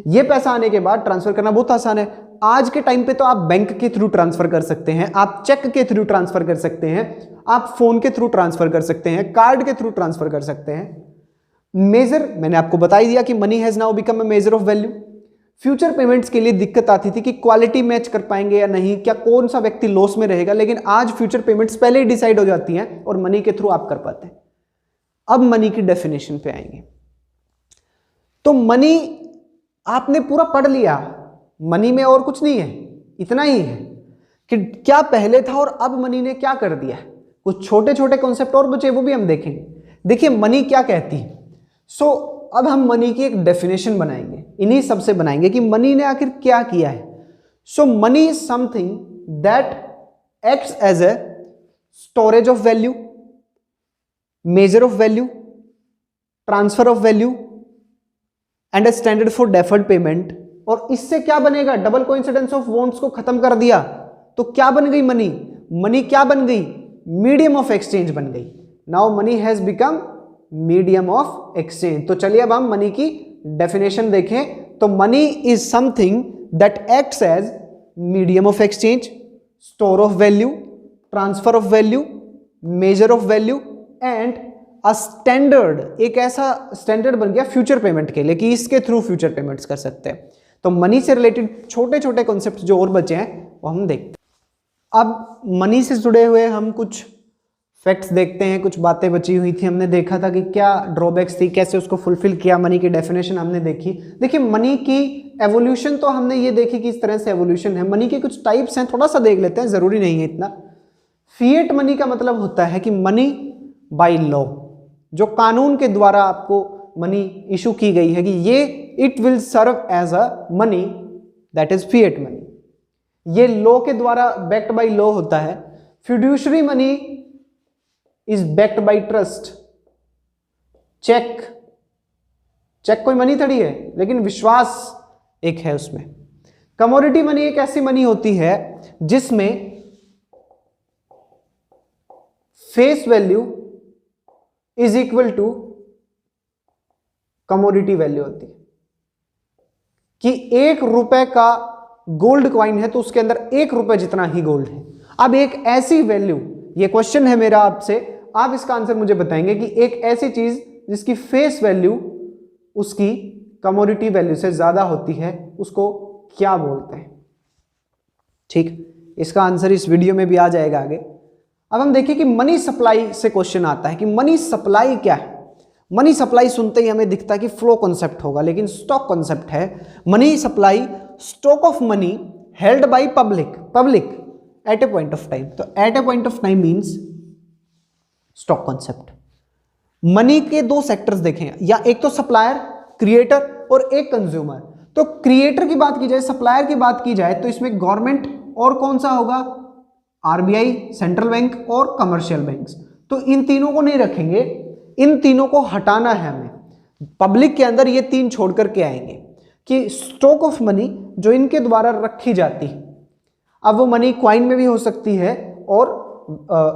ये पैसा आने के बाद ट्रांसफर करना बहुत आसान है। आज के टाइम पे तो आप बैंक के थ्रू ट्रांसफर कर सकते हैं, आप चेक के थ्रू ट्रांसफर कर सकते हैं, आप फोन के थ्रू ट्रांसफर कर सकते हैं, कार्ड के थ्रू ट्रांसफर कर सकते हैं। मेजर मैंने आपको बता ही दिया कि money has now become a major of value. Future payments के लिए दिक्कत आती थी कि क्वालिटी मैच कर पाएंगे या नहीं, क्या कौन सा व्यक्ति लॉस में रहेगा, लेकिन आज फ्यूचर पेमेंट्स पहले ही डिसाइड हो जाती हैं और मनी के थ्रू आप कर पाते हैं। अब मनी की डेफिनेशन पे आएंगे। तो मनी आपने पूरा पढ़ लिया, मनी में और कुछ नहीं है, इतना ही है कि क्या पहले था और अब मनी ने क्या कर दिया। कुछ छोटे छोटे कॉन्सेप्ट और बचे, वो भी हम देखेंगे। देखिए मनी क्या कहती है। सो अब हम मनी की एक डेफिनेशन बनाएंगे, इन्हीं सबसे बनाएंगे कि मनी ने आखिर क्या किया है। So money is something that acts as a storage of value, measure of value, transfer of value and a standard for deferred payment. और इससे क्या बनेगा, डबल कोइंसिडेंस ऑफ वॉन्ट्स को खत्म कर दिया तो क्या बन गई मनी। मनी क्या बन गई, मीडियम ऑफ एक्सचेंज बन गई। Now money has become medium of exchange. तो चलिए अब हम मनी की डेफिनेशन देखें। तो money is something that acts as medium of exchange, store of value, transfer of value, measure of value and a standard. एक ऐसा स्टैंडर्ड बन गया फ्यूचर पेमेंट के लिए कि इसके थ्रू फ्यूचर पेमेंट्स कर सकते हैं। तो मनी से रिलेटेड छोटे छोटे कॉन्सेप्ट जो और बचे हैं वो हम देखते हैं। अब मनी से जुड़े हुए हम कुछ फैक्ट्स देखते हैं, कुछ बातें बची हुई थी। हमने देखा था कि क्या ड्रॉबैक्स थी, कैसे उसको फुलफिल किया, मनी की डेफिनेशन हमने देखी। देखिए मनी की एवोल्यूशन तो हमने ये देखी कि इस तरह से एवोल्यूशन है। मनी के कुछ टाइप्स हैं, थोड़ा सा देख लेते हैं, जरूरी नहीं है इतना। फिएट मनी का मतलब होता है कि मनी बाय लॉ, जो कानून के द्वारा आपको मनी इशू की गई है कि ये it will serve as a money, that is fiat money. ये लॉ के द्वारा बैक्ड बाय लॉ होता है। Fiduciary money is backed by trust. Cheque, cheque कोई मनी थोड़ी है, लेकिन विश्वास एक है उसमें। कमोडिटी मनी एक ऐसी मनी होती है जिसमें face value is equal to commodity value होती है कि 1 रुपए का गोल्ड कॉइन है तो उसके अंदर 1 रुपए जितना ही गोल्ड है। अब एक ऐसी वैल्यू, ये क्वेश्चन है मेरा आपसे, आप इसका आंसर मुझे बताएंगे कि एक ऐसी चीज जिसकी फेस वैल्यू उसकी कमोडिटी वैल्यू से ज्यादा होती है उसको क्या बोलते हैं। ठीक, इसका आंसर इस वीडियो में भी आ जाएगा आगे। अब हम देखिए कि मनी सप्लाई से क्वेश्चन आता है कि मनी सप्लाई क्या है। मनी सप्लाई सुनते ही हमें दिखता है कि फ्लो कॉन्सेप्ट होगा, लेकिन स्टॉक कॉन्सेप्ट है। Money supply, stock of money held by public at a point of time. तो at a point of time means stock concept. Money के 2 सेक्टर्स देखें, या एक तो सप्लायर क्रिएटर और एक कंज्यूमर। तो क्रिएटर की बात की जाए, सप्लायर की बात की जाए तो इसमें गवर्नमेंट और कौन सा होगा, आरबीआई, सेंट्रल बैंक और कमर्शियल बैंक्स। तो इन तीनों को नहीं रखेंगे, इन तीनों को हटाना है हमें। पब्लिक के अंदर ये 3 छोड़ करके आएंगे कि स्टॉक ऑफ मनी जो इनके द्वारा रखी जाती है। अब वो मनी क्वाइन में भी हो सकती है और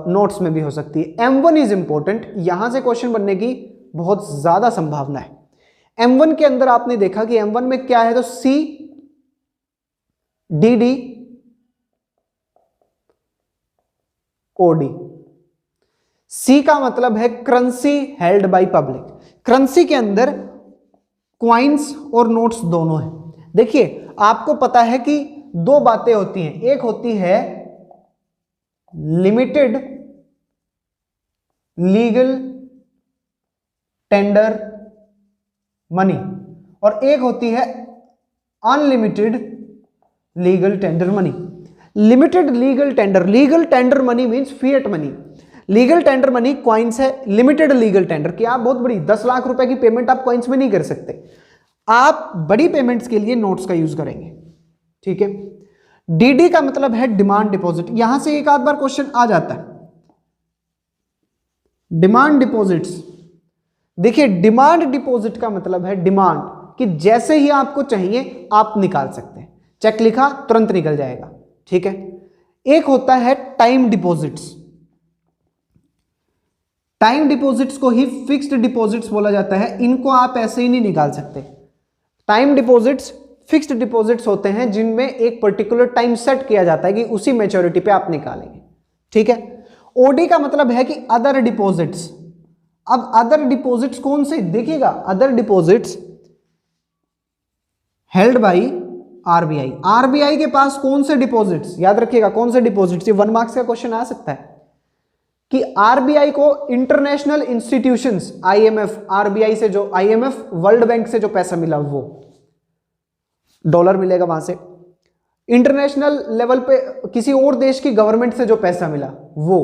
नोट्स में भी हो सकती है। M1 इज इंपॉर्टेंट, यहां से क्वेश्चन बनने की बहुत ज्यादा संभावना है। M1 के अंदर आपने देखा कि M1 में क्या है, तो C DD OD। C का मतलब है currency held by public. Currency के अंदर क्वाइंस और नोट्स दोनों हैं। देखिए आपको पता है कि 2 बातें होती हैं, एक होती है लिमिटेड लीगल टेंडर मनी और एक होती है unlimited legal tender money. Limited legal tender money means fiat money. Legal tender money coins है, लिमिटेड लीगल टेंडर कि आप बहुत बड़ी 10 लाख रुपए की पेमेंट आप क्वाइंस में नहीं कर सकते, आप बड़ी पेमेंट्स के लिए नोट्स का यूज करेंगे। ठीक है। डीडी का मतलब है डिमांड डिपॉजिट। यहां से एक आध बार क्वेश्चन आ जाता है, डिमांड डिपॉजिट्स। देखिए डिमांड डिपॉजिट का मतलब है डिमांड, कि जैसे ही आपको चाहिए आप निकाल सकते हैं, चेक लिखा तुरंत निकल जाएगा। ठीक है। एक होता है टाइम डिपॉजिट्स। टाइम डिपॉजिट्स को ही फिक्स्ड डिपॉजिट्स बोला जाता है, इनको आप ऐसे ही नहीं निकाल सकते। टाइम डिपॉजिट्स फिक्स्ड डिपॉजिट्स होते हैं जिनमें एक पर्टिकुलर टाइम सेट किया जाता है कि उसी मैच्योरिटी पे आप निकालेंगे। ठीक है। ओडी का मतलब है कि अदर डिपॉजिट्स। अब अदर डिपॉजिट्स कौन से, देखिएगा other deposits held by RBI. RBI के पास कौन से डिपॉजिट्स, याद रखिएगा कौन से डिपॉजिट्स, ये 1 मार्क्स का क्वेश्चन आ सकता है कि आरबीआई को इंटरनेशनल इंस्टीट्यूशंस, आईएमएफ, आरबीआई से जो आईएमएफ वर्ल्ड बैंक से जो पैसा मिला वो डॉलर मिलेगा वहां से, इंटरनेशनल लेवल पे किसी और देश की गवर्नमेंट से जो पैसा मिला वो,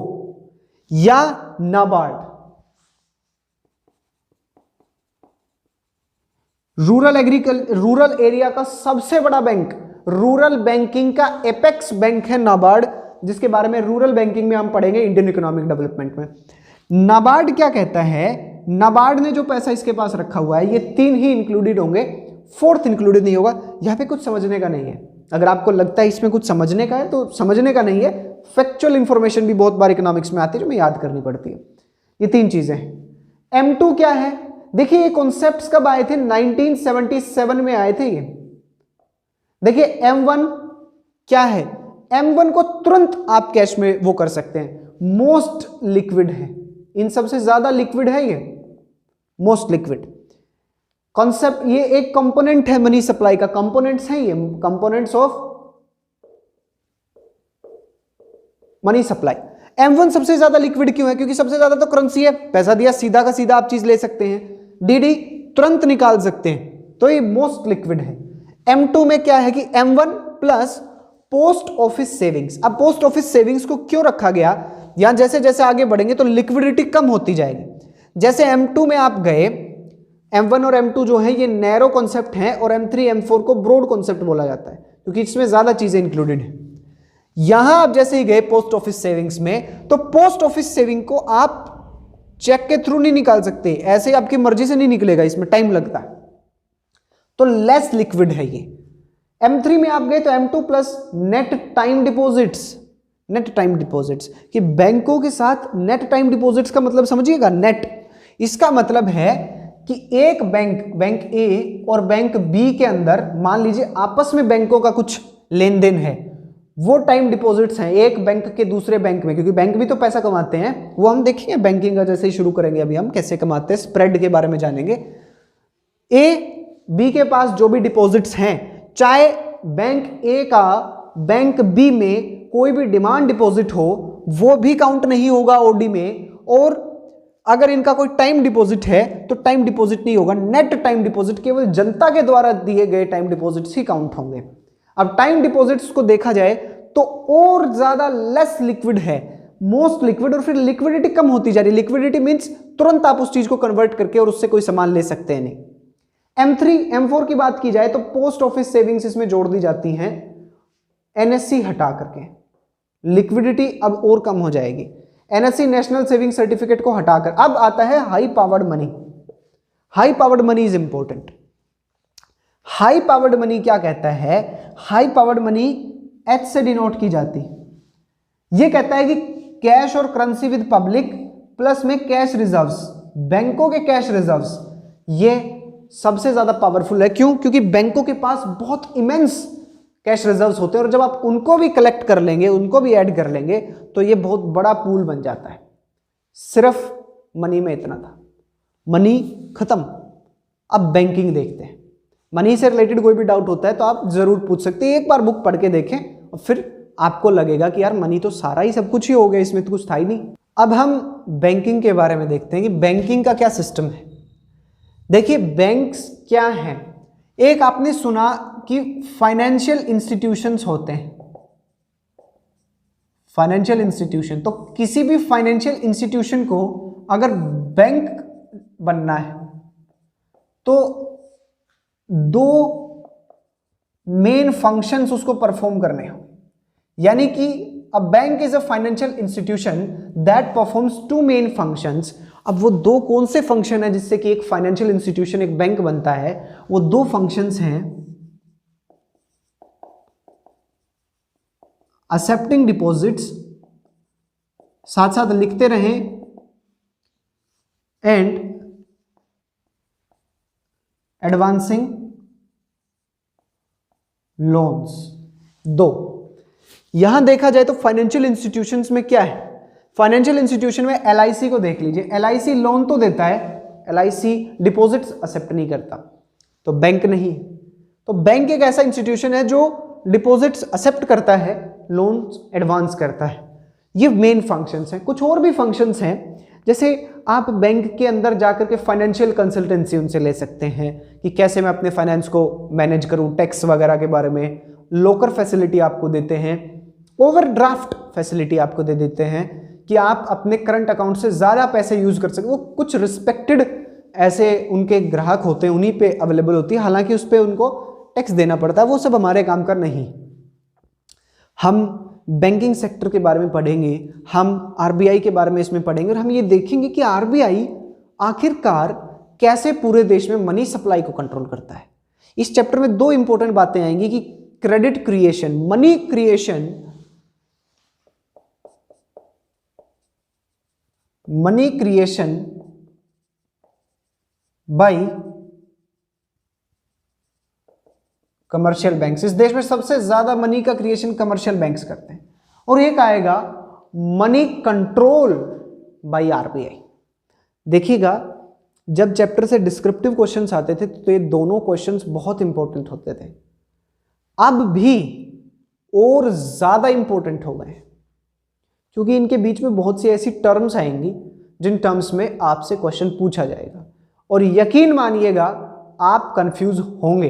या नाबार्ड, रूरल एरिया का सबसे बड़ा बैंक, रूरल बैंकिंग का एपेक्स बैंक है नाबार्ड, जिसके बारे में रूरल बैंकिंग में हम पढ़ेंगे इंडियन इकोनॉमिक डेवलपमेंट में। नाबार्ड क्या कहता है, नाबार्ड ने जो पैसा इसके पास रखा हुआ है ये 3 ही इंक्लूडेड होंगे, 4th इंक्लूडेड नहीं होगा। यहां पे कुछ समझने का नहीं है, अगर आपको लगता है इसमें कुछ समझने का है तो समझने का नहीं है, फैक्चुअल इंफॉर्मेशन भी बहुत बार इकोनॉमिक्स में आती है जो हमें याद करनी पड़ती है। ये 3 चीजें हैं। M2 क्या है, देखिए ये कॉन्सेप्ट्स कब आए थे, 1977 में आए थे ये। देखिए M1 क्या है, M1 को तुरंत आप कैश में वो कर सकते हैं, मोस्ट लिक्विड है, इन सबसे ज्यादा लिक्विड है ये, मोस्ट लिक्विड कॉन्सेप्ट। ये एक कंपोनेंट है मनी सप्लाई का, कंपोनेंट्स हैं ये, components of money supply. M1 सबसे ज्यादा लिक्विड क्यों है, क्योंकि सबसे ज्यादा तो करेंसी है, पैसा दिया सीधा का सीधा आप चीज ले सकते हैं, डीडी तुरंत निकाल सकते हैं, तो ये मोस्ट लिक्विड है। M2 में क्या है कि M1 plus post office savings. अब पोस्ट ऑफिस सेविंग्स को क्यों रखा गया, यहां जैसे जैसे आगे बढ़ेंगे तो लिक्विडिटी कम होती जाएगी। जैसे M2 में आप गए, M1 और M2 जो है ये नैरो कॉन्सेप्ट है, और M3 M4 को ब्रॉड कॉन्सेप्ट बोला जाता है, क्योंकि इसमें ज्यादा चीजें इंक्लूडेड है। यहां आप जैसे ही गए पोस्ट ऑफिस सेविंग्स में, तो पोस्ट ऑफिस सेविंग को आप चेक के थ्रू नहीं निकाल सकते, ऐसे आपकी मर्जी से नहीं निकलेगा, इसमें टाइम लगता है, तो लेस लिक्विड है ये। M3 में आप गए तो M2 plus net time deposits, net time deposits कि बैंकों के साथ नेट टाइम डिपॉजिट्स का मतलब समझिएगा, नेट, इसका मतलब है कि एक बैंक ए और बैंक बी के अंदर मान लीजिए आपस में बैंकों का कुछ लेन देन है, वो टाइम डिपॉजिट्स हैं एक बैंक के दूसरे बैंक में, क्योंकि बैंक भी तो पैसा कमाते हैं, वो हम देखेंगे बैंकिंग का जैसे ही शुरू करेंगे, अभी हम कैसे कमाते हैं स्प्रेड के बारे में जानेंगे। ए बी के पास जो भी डिपॉजिट्स हैं, चाहे बैंक ए का बैंक बी में कोई भी डिमांड डिपॉजिट हो, वो भी काउंट नहीं होगा ओडी में, और अगर इनका कोई टाइम डिपॉजिट है तो टाइम डिपॉजिट नहीं होगा, नेट टाइम डिपॉजिट केवल जनता के द्वारा दिए गए टाइम डिपॉजिट्स ही काउंट होंगे। अब टाइम डिपॉजिट्स को देखा जाए तो और ज्यादा लेस लिक्विड है, मोस्ट लिक्विड, और फिर लिक्विडिटी कम होती जा रही है। लिक्विडिटी मींस तुरंत आप उस चीज को कन्वर्ट करके और उससे कोई सामान ले सकते हैं नहीं। M3 M4 की बात की जाए तो पोस्ट ऑफिस सेविंग्स इसमें जोड़ दी जाती हैं, NSC हटा करके लिक्विडिटी अब और कम हो जाएगी। NSC नेशनल सेविंग सर्टिफिकेट को हटाकर अब आता है high powered money. High powered money is important. High powered money क्या कहता है, हाई पावर्ड मनी H से डिनोट की जाती, यह कहता है कि कैश और करेंसी विद पब्लिक प्लस में कैश रिजर्व्स, बैंकों के कैश रिजर्व्स, ये सबसे ज्यादा पावरफुल है। क्यों, क्योंकि बैंकों के पास बहुत इमेंस कैश रिजर्व्स होते हैं, और जब आप उनको भी कलेक्ट कर लेंगे, उनको भी ऐड कर लेंगे, तो ये बहुत बड़ा पूल बन जाता है। सिर्फ मनी में इतना था, मनी खत्म। अब बैंकिंग देखते हैं, मनी से रिलेटेड कोई भी डाउट होता है तो आप जरूर पूछ सकते हैं, एक बार बुक पढ़ के देखें और फिर आपको लगेगा कि यार मनी तो सारा ही सब कुछ ही हो गया, इसमें तो कुछ था ही नहीं। अब हम बैंकिंग के बारे में देखते हैं कि बैंकिंग का क्या सिस्टम है। देखिए बैंक्स क्या हैं, एक आपने सुना कि फाइनेंशियल इंस्टीट्यूशंस होते हैं, फाइनेंशियल इंस्टीट्यूशन, तो किसी भी फाइनेंशियल इंस्टीट्यूशन को अगर बैंक बनना है तो 2 मेन फंक्शंस उसको परफॉर्म करने हो, यानी कि a bank is a financial institution that performs 2 main functions. अब वो 2 कौन से फंक्शन है जिससे कि एक फाइनेंशियल इंस्टीट्यूशन एक बैंक बनता है, वो 2 फंक्शंस हैं, एक्सेप्टिंग डिपॉजिट्स, साथ साथ लिखते रहें, एंड एडवांसिंग लोन्स। 2 यहां देखा जाए तो फाइनेंशियल इंस्टीट्यूशंस में क्या है, फाइनेंशियल इंस्टीट्यूशन में LIC को देख लीजिए, LIC लोन तो देता है, LIC डिपॉजिट्स एक्सेप्ट नहीं करता, तो बैंक नहीं। तो बैंक एक ऐसा इंस्टीट्यूशन है जो डिपॉजिट्स एक्सेप्ट करता है, लोन्स एडवांस करता है। ये मेन फंक्शंस हैं। कुछ और भी फंक्शंस हैं, जैसे आप बैंक के अंदर जाकर के फाइनेंशियल कंसल्टेंसी उनसे ले सकते हैं कि कैसे मैं अपने फाइनेंस को मैनेज करूं, टैक्स वगैरह के बारे में। लॉकर फैसिलिटी आपको देते हैं, ओवरड्राफ्ट फैसिलिटी आपको दे देते हैं कि आप अपने करंट अकाउंट से ज़्यादा पैसे यूज कर सकें। वो कुछ रिस्पेक्टेड ऐसे उनके ग्राहक होते हैं, उन्हीं पे अवेलेबल होती है, हालांकि उस पर उनको टैक्स देना पड़ता है। वो सब हमारे काम का नहीं। हम बैंकिंग सेक्टर के बारे में पढ़ेंगे, हम आरबीआई के बारे में इसमें पढ़ेंगे, और हम ये देखेंगे कि आरबीआई आखिरकार कैसे पूरे देश में मनी सप्लाई को कंट्रोल करता है। इस चैप्टर में दो इंपॉर्टेंट बातें आएंगी कि credit creation, money creation bye commercial banks. इस देश में सबसे ज्यादा मनी का क्रिएशन कमर्शियल बैंक्स करते हैं। और एक आएगा मनी कंट्रोल बाय आरबीआई। देखिएगा, जब चैप्टर से डिस्क्रिप्टिव क्वेश्चंस आते थे तो ये दोनों क्वेश्चंस बहुत इंपॉर्टेंट होते थे। अब भी और ज्यादा इंपॉर्टेंट हो गए, क्योंकि इनके बीच में बहुत सी ऐसी टर्म्स आएंगी जिन टर्म्स में आपसे क्वेश्चन पूछा जाएगा, और यकीन मानिएगा आप कंफ्यूज होंगे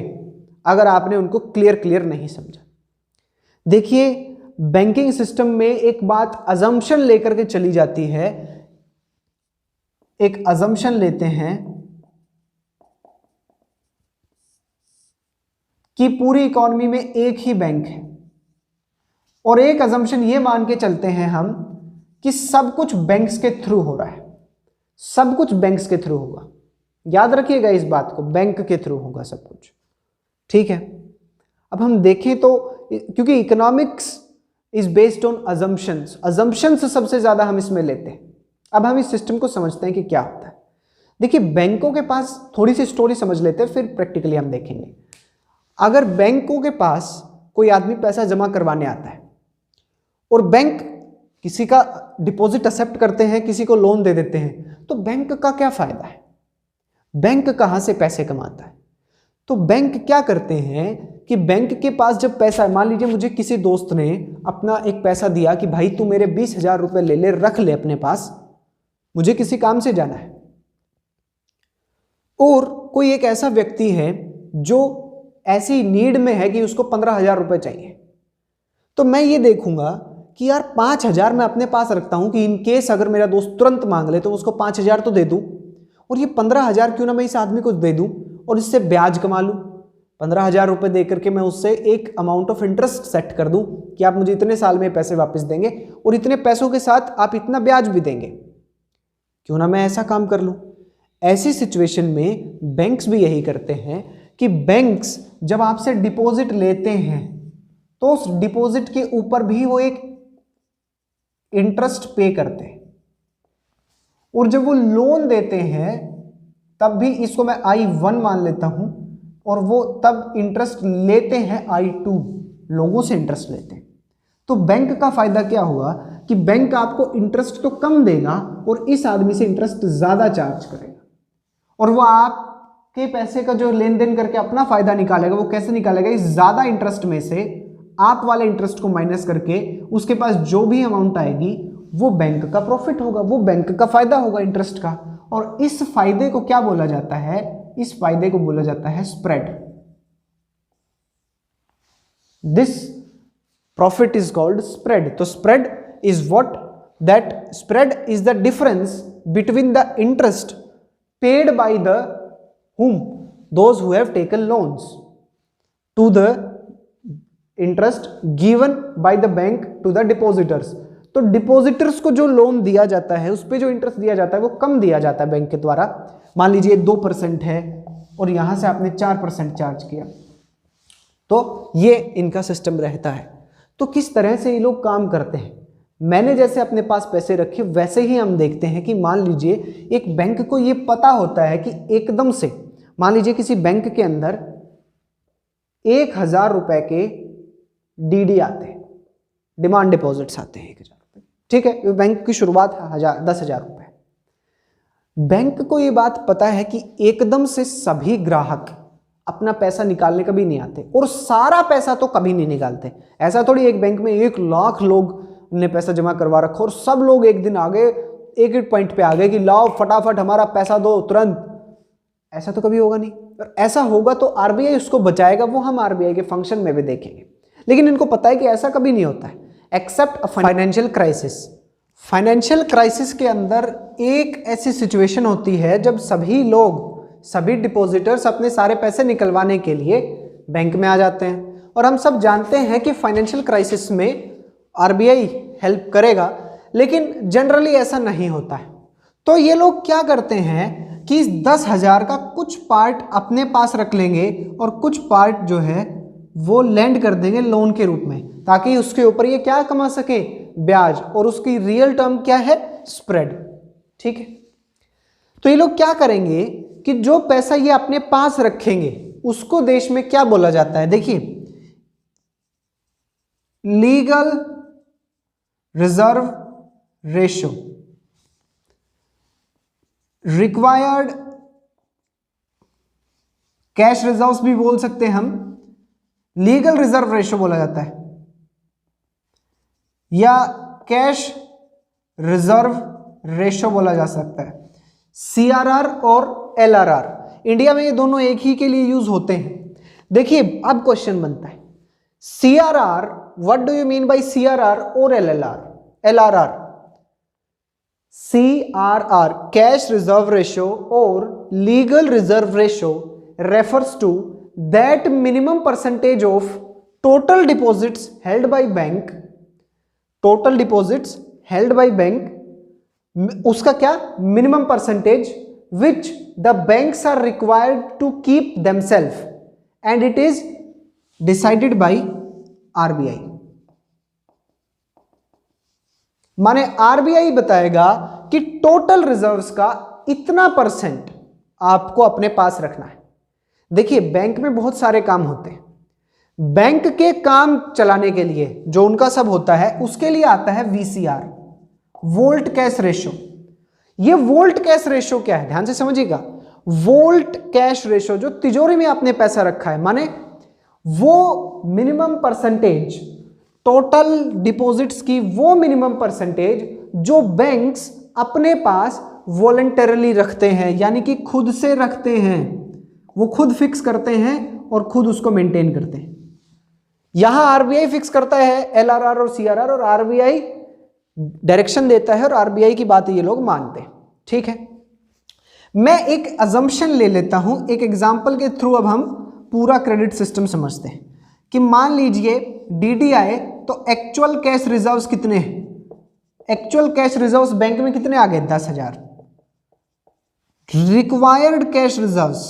अगर आपने उनको क्लियर नहीं समझा। देखिए, बैंकिंग सिस्टम में एक बात अजम्पशन लेकर के चली जाती है। एक अजम्पशन लेते हैं कि पूरी इकोनॉमी में एक ही बैंक है, और एक अजम्पशन ये मान के चलते हैं हम कि सब कुछ बैंक्स के थ्रू हो रहा है, सब कुछ बैंक्स के थ्रू होगा। याद रखिएगा इस बात को, बैंक के थ्रू होगा सब कुछ, ठीक है। अब हम देखें तो, क्योंकि economics is based on assumptions, assumptions सबसे ज्यादा हम इसमें लेते हैं। अब हम इस सिस्टम को समझते हैं कि क्या होता है। देखिए, बैंकों के पास, थोड़ी सी स्टोरी समझ लेते हैं, फिर प्रैक्टिकली हम देखेंगे। अगर बैंकों के पास कोई आदमी पैसा जमा करवाने आता है और बैंक किसी का डिपॉजिट एक्सेप्ट करते हैं, किसी को लोन दे देते हैं, तो बैंक का क्या फायदा है? बैंक कहां से पैसे कमाता है? तो बैंक क्या करते हैं कि बैंक के पास जब पैसा, मान लीजिए मुझे किसी दोस्त ने अपना एक पैसा दिया कि भाई तू मेरे 20,000 रुपए ले ले, रख ले अपने पास, मुझे किसी काम से जाना है। और कोई एक ऐसा व्यक्ति है जो ऐसी नीड में है कि उसको 15,000 रुपए चाहिए, तो मैं ये देखूंगा कि यार 5,000 मैं अपने पास रखता हूं कि इन केस अगर मेरा दोस्त तुरंत मांग ले तो उसको 5,000 तो दे दूं, और ये 15,000 क्यों ना मैं इस आदमी को दे दूं और इससे ब्याज कमा लूं। 15,000 रुपए दे करके मैं उससे एक अमाउंट ऑफ इंटरेस्ट सेट कर दूं कि आप मुझे इतने साल में पैसे वापस देंगे और इतने पैसों के साथ आप इतना ब्याज भी देंगे, क्यों ना मैं ऐसा काम कर लूं। ऐसी सिचुएशन में बैंक्स भी यही करते हैं कि बैंक्स जब आपसे डिपॉजिट लेते हैं तो उस डिपॉजिट के ऊपर भी वो एक इंटरेस्ट पे करते हैं, और जब वो लोन देते हैं तब भी, इसको मैं I1 मान लेता हूं, और वो तब इंटरेस्ट लेते हैं I2, लोगों से इंटरेस्ट लेते हैं। तो बैंक का फायदा क्या हुआ कि बैंक आपको इंटरेस्ट तो कम देगा और इस आदमी से इंटरेस्ट ज्यादा चार्ज करेगा, और वो आपके पैसे का जो लेन देन करके अपना फायदा निकालेगा। वो कैसे निकालेगा? इस ज्यादा इंटरेस्ट में से आप वाले इंटरेस्ट को माइनस करके उसके पास जो भी अमाउंट आएगी वो बैंक का प्रॉफिट होगा, वो बैंक का फायदा होगा इंटरेस्ट का। और इस फायदे को क्या बोला जाता है? इस फायदे को बोला जाता है spread. This profit is called spread. तो spread is what? That spread is the difference between the interest paid by the whom? Those who have taken loans to the interest given by the bank to the depositors। तो depositors को जो loan दिया जाता है उस पे जो interest दिया जाता है वो कम दिया जाता है बैंक के द्वारा। मान लीजिए 2% है और यहां से आपने 4% चार्ज किया, तो ये इनका सिस्टम रहता है। तो किस तरह से ये लोग काम करते हैं? मैंने जैसे अपने पास पैसे रखे वैसे ही हम देखते हैं कि मान लीजिए एक बैंक को ये पता होता है कि एकदम से, मान लीजिए किसी बैंक के अंदर 1,000 रुपए के डीडी आते हैं, डिमांड डिपॉजिट्स आते हैं 1,000 रुपए, ठीक है। बैंक की शुरुआत 10,000 रुपए। बैंक को ये बात पता है कि एकदम से सभी ग्राहक अपना पैसा निकालने कभी नहीं आते, और सारा पैसा तो कभी नहीं निकालते। ऐसा थोड़ी एक बैंक में 1 लाख लोग ने पैसा जमा करवा रखा और सब लोग एक दिन आ गए, एक एक पॉइंट पे आ गए कि लाओ फटाफट हमारा पैसा दो तुरंत। ऐसा तो कभी होगा नहीं। और ऐसा होगा तो आरबीआई उसको बचाएगा, वो हम आरबीआई के फंक्शन में भी देखेंगे। लेकिन इनको पता है कि ऐसा कभी नहीं होता है except a financial crisis. Financial crisis के अंदर एक ऐसी सिचुएशन होती है जब सभी लोग, सभी डिपॉजिटर्स अपने सारे पैसे निकलवाने के लिए बैंक में आ जाते हैं। और हम सब जानते हैं कि फाइनेंशियल क्राइसिस में आरबीआई हेल्प करेगा, लेकिन जनरली ऐसा नहीं होता है। तो ये लोग क्या करते हैं कि 10,000 का कुछ पार्ट अपने पास रख लेंगे और कुछ पार्ट जो है वो लैंड कर देंगे लोन के रूप में, ताकि उसके ऊपर ये क्या कमा सके, ब्याज, और उसकी रियल टर्म क्या है, स्प्रेड। ठीक है, तो ये लोग क्या करेंगे कि जो पैसा ये अपने पास रखेंगे उसको देश में क्या बोला जाता है, देखिए legal reserve ratio, required cash reserves भी बोल सकते हैं हम, लीगल रिजर्व रेशो बोला जाता है, या कैश रिजर्व रेशो बोला जा सकता है। सीआरआर और एलआरआर, इंडिया में ये दोनों एक ही के लिए यूज होते हैं। देखिए अब क्वेश्चन बनता है, CRR, what do you mean by CRR और LRR? CRR, cash reserve ratio or legal reserve ratio, refers to that minimum percentage of total deposits held by bank, total deposits held by bank, उसका क्या, minimum percentage which the banks are required to keep themselves, and it is decided by RBI। माने RBI बताएगा कि total reserves का इतना % आपको अपने पास रखना है। देखिए बैंक में बहुत सारे काम होते हैं, बैंक के काम चलाने के लिए जो उनका सब होता है उसके लिए आता है वीसीआर, वोल्ट कैश रेशो। ये वोल्ट कैश रेशो क्या है, ध्यान से समझिएगा। वोल्ट कैश रेशो जो तिजोरी में आपने पैसा रखा है, माने वो मिनिमम % टोटल डिपॉजिट्स की वो मिनिमम % जो बैंक्स अपने पास वॉलंटरली रखते हैं, यानी कि खुद से रखते हैं, वो खुद फिक्स करते हैं और खुद उसको मेंटेन करते हैं। यहां आरबीआई फिक्स करता है एलआरआर और सीआरआर, और आरबीआई डायरेक्शन देता है और आरबीआई की बात ये लोग मानते हैं। ठीक है, मैं एक अजम्पशन ले लेता हूं, एक एग्जांपल के थ्रू अब हम पूरा क्रेडिट सिस्टम समझते हैं कि मान लीजिए डीडी आए तो एक्चुअल कैश रिजर्व्स कितने हैं, एक्चुअल कैश रिजर्व्स बैंक में कितने आ गए, 10,000। रिक्वायर्ड कैश रिजर्व्स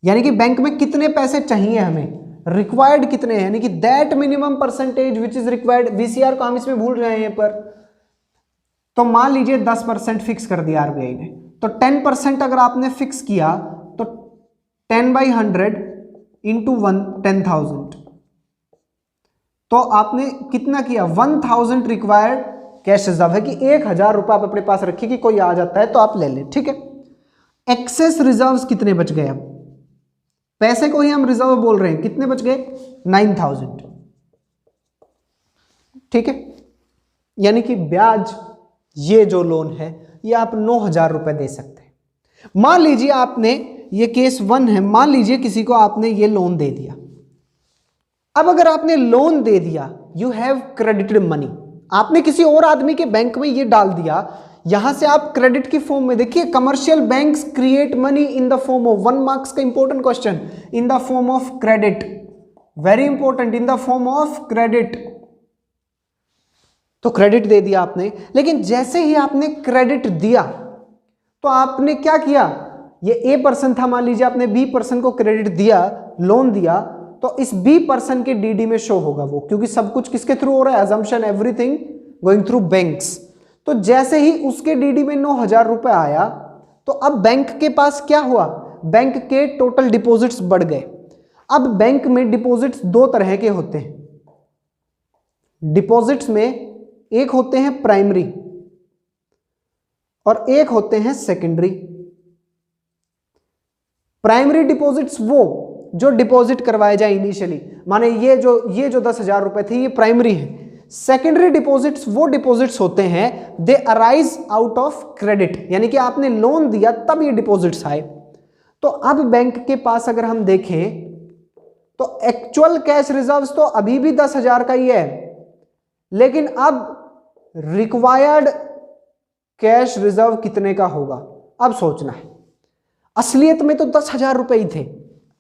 यानी कि बैंक में कितने पैसे चाहिए हमें, रिक्वायर्ड कितने हैं, यानी कि that minimum % which is required. VCR को हम इसमें भूल रहे हैं यहाँ पर, तो मान लीजिए 10% फिक्स कर दिया आरबीआई ने, तो 10% अगर आपने फिक्स किया तो 10/100 इंटू 10,000, तो आपने कितना किया, 1,000 रिक्वायर्ड कैश रिजर्व है कि 1,000 रुपए आप अपने पास रखिए कि कोई आ जाता है तो आप ले लें। ठीक है, एक्सेस रिजर्व्स कितने बच गए, अब पैसे को ही हम रिजर्व बोल रहे हैं, कितने बच गए, 9,000। ठीक है, यानी कि ब्याज ये जो लोन है ये आप 9,000 रुपए दे सकते हैं। मान लीजिए आपने, ये केस 1 है, मान लीजिए किसी को आपने ये लोन दे दिया। अब अगर आपने लोन दे दिया, यू हैव क्रेडिटेड मनी, आपने किसी और आदमी के बैंक में ये डाल दिया, यहां से आप क्रेडिट की फॉर्म में, देखिए commercial banks create money in the form of, 1 marks का important question, in the form of credit, very important, in the form of credit. तो क्रेडिट दे दिया आपने, लेकिन जैसे ही आपने क्रेडिट दिया तो आपने क्या किया, ये ए पर्सन था, मान लीजिए आपने बी पर्सन को क्रेडिट दिया, लोन दिया, तो इस बी पर्सन के डीडी में शो होगा वो, क्योंकि सब कुछ किसके थ्रू हो रहा है, assumption everything going through banks. तो जैसे ही उसके डीडी में 9,000 रुपए आया, तो अब बैंक के पास क्या हुआ, बैंक के टोटल डिपॉजिट्स बढ़ गए। अब बैंक में डिपॉजिट्स 2 तरह के होते हैं, डिपॉजिट्स में एक होते हैं प्राइमरी और एक होते हैं सेकेंडरी। प्राइमरी डिपॉजिट्स वो जो डिपॉजिट करवाए जाए इनिशियली, माने ये जो 10,000 रुपए थे ये प्राइमरी है। सेकेंडरी डिपॉजिट्स वो डिपॉजिट्स होते हैं दे अराइज आउट ऑफ क्रेडिट, यानी कि आपने लोन दिया तब ये डिपॉजिट्स आए। तो अब बैंक के पास अगर हम देखें तो एक्चुअल कैश रिजर्व्स तो अभी भी 10,000 का ही है, लेकिन अब रिक्वायर्ड कैश रिजर्व कितने का होगा अब सोचना है। असलियत में तो 10,000 रुपए ही थे,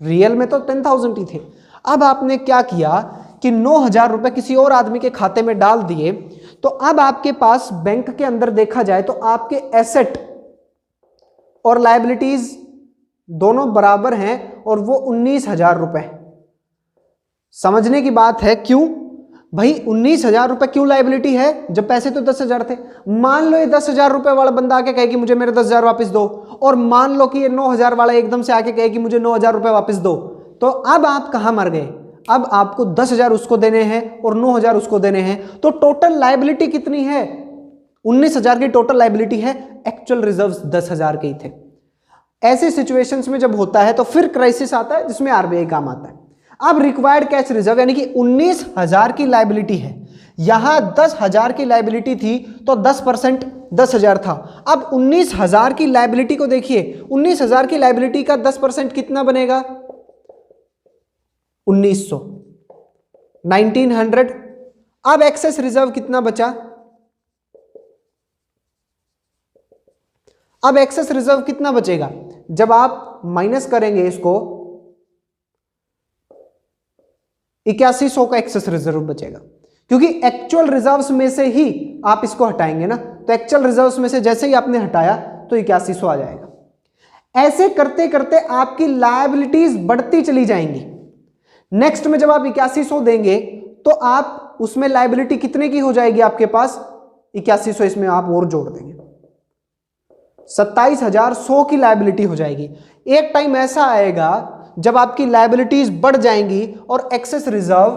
रियल में तो 10,000 ही थे। अब आपने क्या किया कि 9,000 रुपए किसी और आदमी के खाते में डाल दिए, तो अब आपके पास बैंक के अंदर देखा जाए तो आपके एसेट और लायबिलिटीज दोनों बराबर हैं और वो 19,000 रुपए। समझने की बात है क्यों भाई 19,000 रुपए क्यों लायबिलिटी है जब पैसे तो 10,000 थे। मान लो ये 10,000 रुपए वाला बंदा आके कहे कि मुझे मेरे 10,000 वापस दो, और मान लो कि ये 9,000 वाला एकदम से आके कहे कि मुझे 9,000 रुपए वापस दो, तो अब आप कहां मर गए। अब आपको 10,000 उसको देने हैं और 9,000 उसको देने हैं, तो टोटल लायबिलिटी कितनी है 19,000 की टोटल लायबिलिटी है, एक्चुअल रिजर्व्स 10,000 के ही थे। ऐसी सिचुएशंस में जब होता है तो फिर क्राइसिस आता है जिसमें आरबीआई काम आता है। अब रिक्वायर्ड कैश रिजर्व यानी कि 19,000 की लायबिलिटी है, यहां 10,000 की लायबिलिटी थी तो 10% 10,000 था। अब 19,000 की लायबिलिटी को देखिए, 19,000 की लायबिलिटी का 10% कितना बनेगा 1,900 1900। अब एक्सेस रिजर्व कितना बचा, अब एक्सेस रिजर्व कितना बचेगा जब आप माइनस करेंगे इसको 8100 का एक्सेस रिजर्व बचेगा, क्योंकि एक्चुअल रिजर्व्स में से ही आप इसको हटाएंगे ना, तो एक्चुअल रिजर्व्स में से जैसे ही आपने हटाया तो 8100 आ जाएगा। ऐसे करते करते आपकी लायबिलिटीज बढ़ती चली जाएंगी। नेक्स्ट में जब आप 8100 देंगे तो आप उसमें लायबिलिटी कितने की हो जाएगी आपके पास 8100, इसमें आप और जोड़ देंगे 27,100 की लायबिलिटी हो जाएगी। एक टाइम ऐसा आएगा जब आपकी लायबिलिटीज बढ़ जाएंगी और एक्सेस रिजर्व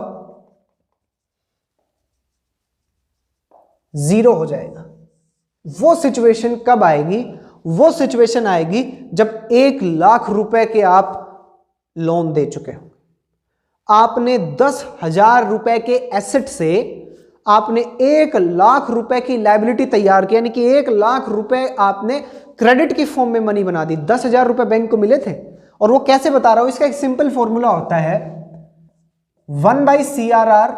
0 हो जाएगा। वो सिचुएशन कब आएगी, वो सिचुएशन आएगी जब 1,00,000 रुपए के आप लोन दे चुके हो, आपने 10,000 रुपए के एसेट से आपने 1,00,000 रुपए की लायबिलिटी तैयार की, यानी कि 1,00,000 रुपए आपने क्रेडिट की फॉर्म में मनी बना दी। 10,000 रुपए बैंक को मिले थे, और वो कैसे बता रहा हूं, इसका एक सिंपल फॉर्मूला होता है 1/CRR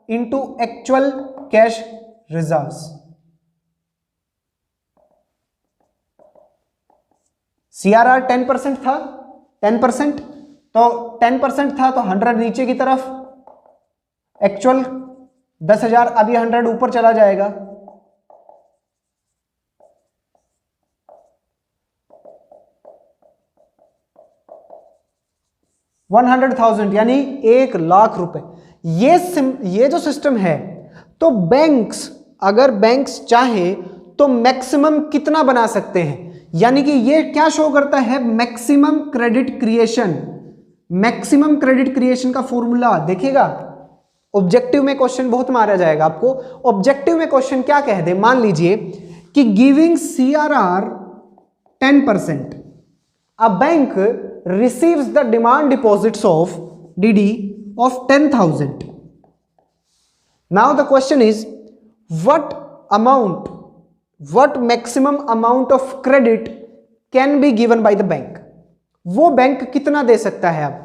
into actual cash reserves. CRR 10% था, 10% तो 10% था तो 100 नीचे की तरफ, एक्चुअल 10,000, अब ये 100 ऊपर चला जाएगा। $100,000 यानी 1,00,000 रुपए। ये जो सिस्टम है, तो बैंक्स अगर बैंक्स चाहे तो मैक्सिमम कितना बना सकते हैं, यानी कि ये क्या शो करता है maximum credit creation. Maximum credit creation का फॉर्मूला देखिएगा, ऑब्जेक्टिव में क्वेश्चन बहुत मारा जाएगा आपको। ऑब्जेक्टिव में क्वेश्चन क्या कह दे, मान लीजिए कि giving CRR 10%, a bank receives the demand deposits of DD of 10,000. Now the question is what maximum amount of credit can be given by the bank. वो बैंक कितना दे सकता है। अब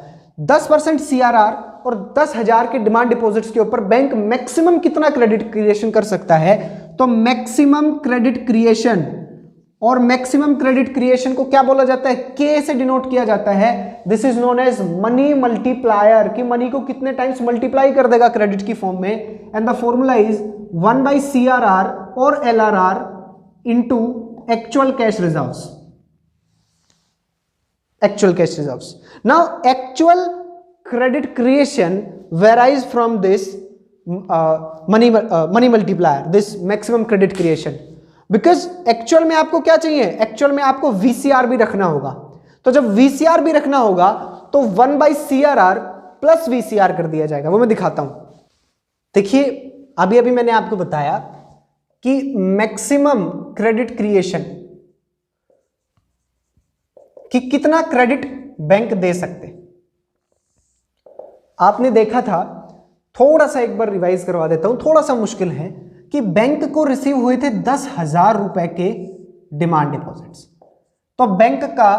10% CRR और 10,000 के डिमांड डिपॉजिट्स के ऊपर बैंक मैक्सिमम कितना क्रेडिट क्रिएशन कर सकता है, तो मैक्सिमम क्रेडिट क्रिएशन, और मैक्सिमम क्रेडिट क्रिएशन को क्या बोला जाता है, के से डिनोट किया जाता है। This is known as money multiplier, कि मनी को कितने टाइम्स मल्टीप्लाई कर देगा क्रेडिट की फॉर्म में। And the formula is 1/CRR और LRR into actual cash reserves. Actual cash reserves. Now actual credit creation varies from this money multiplier, this maximum credit creation, because actual में आपको क्या चाहिए, actual में आपको VCR भी रखना होगा। तो जब VCR भी रखना होगा तो 1/CRR प्लस VCR कर दिया जाएगा, वो मैं दिखाता हूं। देखिए अभी मैंने आपको बताया कि मैक्सिमम क्रेडिट क्रिएशन कि कितना क्रेडिट बैंक दे सकते। आपने देखा था, थोड़ा सा एक बार रिवाइज करवा देता हूं, थोड़ा सा मुश्किल है, कि बैंक को रिसीव हुए थे 10,000 रुपए के डिमांड डिपॉजिट्स। तो बैंक का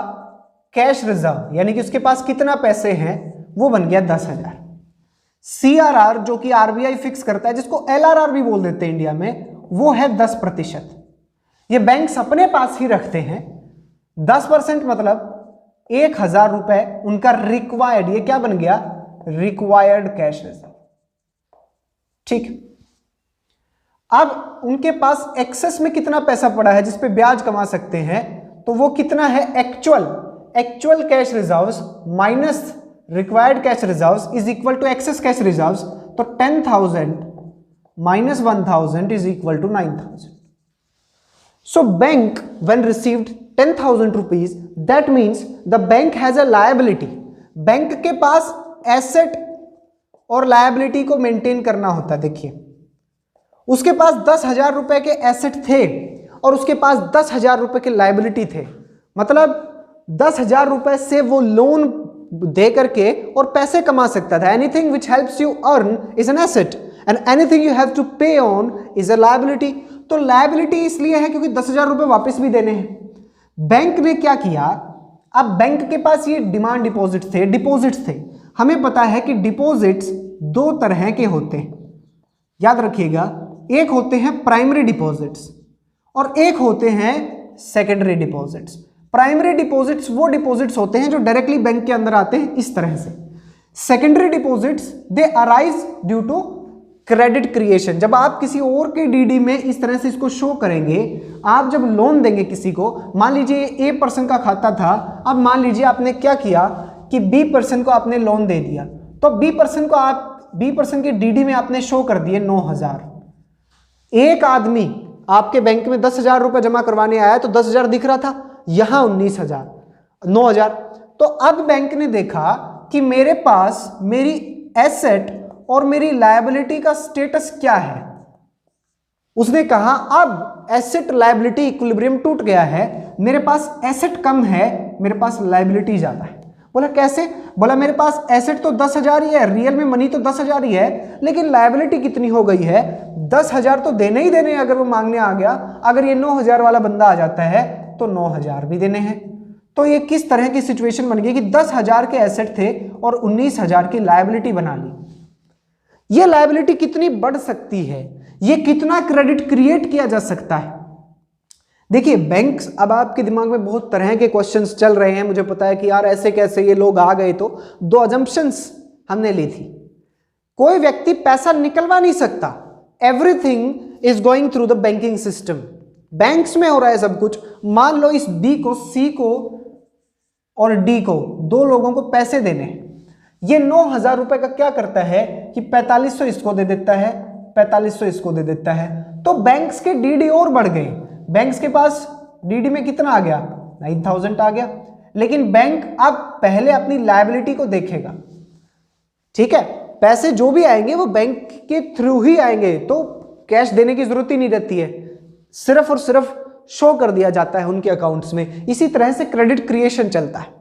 कैश रिजर्व यानी कि उसके पास कितना पैसे हैं वो बन गया 10,000। CRR जो कि RBI फिक्स करता है, जिसको LRR भी बोल देते हैं इंडिया में, वो है 10%। ये बैंक्स अपने पास ही रखते हैं। 10% मतलब 1,000 रुपए उनका रिक्वायर्ड, ये क्या बन गया, रिक्वायर्ड कैश रिजर्व। ठीक, अब उनके पास एक्सेस में कितना पैसा पड़ा है जिसपे ब्याज कमा सकते हैं, तो वो कितना है, actual cash reserves minus required cash reserves is equal to excess cash reserves. तो 10,000 minus 1,000 is equal to 9,000. So bank when received 10,000 rupees, that means the bank has a liability. Bank के पास एसेट और liability को maintain करना होता है। देखिए, उसके पास 10,000 रुपए के एसेट थे और उसके पास 10,000 रुपए के लायबिलिटी थे। मतलब 10,000 रुपए से वो लोन दे करके और पैसे कमा सकता था। Anything which helps you earn is an asset and anything you have to pay on is a liability. तो लायबिलिटी इसलिए है क्योंकि 10,000 रुपए वापस भी देने हैं। बैंक ने क्या किया, अब बैंक के पास ये डिमांड डिपॉजिट्स थे। हमें पता है कि डिपॉजिट्स दो तरह के होते हैं, याद रखिएगा। एक होते हैं प्राइमरी डिपॉजिट्स और एक होते हैं सेकेंडरी डिपॉजिट्स। प्राइमरी डिपॉजिट्स वो डिपॉजिट्स होते हैं जो डायरेक्टली बैंक के अंदर आते हैं इस तरह से। Secondary deposits they arise due to credit creation. जब आप किसी और के डीडी में इस तरह से इसको शो करेंगे, आप जब लोन देंगे किसी को, मान लीजिए ए पर्सन का खाता था, अब मान लीजिए आपने क्या किया कि बी पर्सन को आपने लोन दे दिया, तो बी पर्सन के डीडी में आपने शो कर दिए 9,000। एक आदमी आपके बैंक में 10,000 रुपए जमा करवाने आया तो 10,000 दिख रहा था, यहां 9,000। तो अब बैंक ने देखा कि मेरे पास मेरी एसेट और मेरी लायबिलिटी का स्टेटस क्या है। उसने कहा अब एसेट लायबिलिटी इक्विलिब्रियम टूट गया है, मेरे पास एसेट कम है, मेरे पास लायबिलिटी ज्यादा है। बोला कैसे? बोला मेरे पास एसेट तो 10,000 ही है, रियल में मनी तो 10,000 ही है, लेकिन लायबिलिटी कितनी हो गई है, 10,000 तो देने ही देने। अगर वो मांगने आ गया, अगर ये 9,000 वाला बंदा आ जाता है तो 9,000 भी देने हैं। तो ये किस तरह की सिचुएशन बन गई कि 10,000 के एसेट थे और 19,000 की लायबिलिटी बना ली। ये लायबिलिटी कितनी बढ़ सकती है, ये कितना क्रेडिट क्रिएट किया जा सकता है। देखिए बैंक्स, अब आपके दिमाग में बहुत तरह के क्वेश्चंस चल रहे हैं, मुझे पता है कि यार ऐसे कैसे ये लोग आ गए। तो दो अजम्पशंस हमने ली थी। कोई व्यक्ति पैसा निकलवा नहीं सकता, everything is going through the banking system. Banks में हो रहा है सब कुछ। मान लो इस बी को, सी को और डी को, दो लोगों को पैसे देने हैं। ये 9,000 रुपए का क्या करता है कि 4,500 इसको दे देता है, 4,500 इसको दे देता है। तो बैंक्स के डीडी और बढ़ गए। बैंक्स के पास डीडी में कितना आ गया, 9,000 आ गया। लेकिन बैंक अब पहले अपनी लायबिलिटी को देखेगा। ठीक है, पैसे जो भी आएंगे वो बैंक के थ्रू ही आएंगे, तो कैश देने की जरूरत ही नहीं रहती है, सिर्फ और सिर्फ शो कर दिया जाता है उनके अकाउंट्स में। इसी तरह से क्रेडिट क्रिएशन चलता है।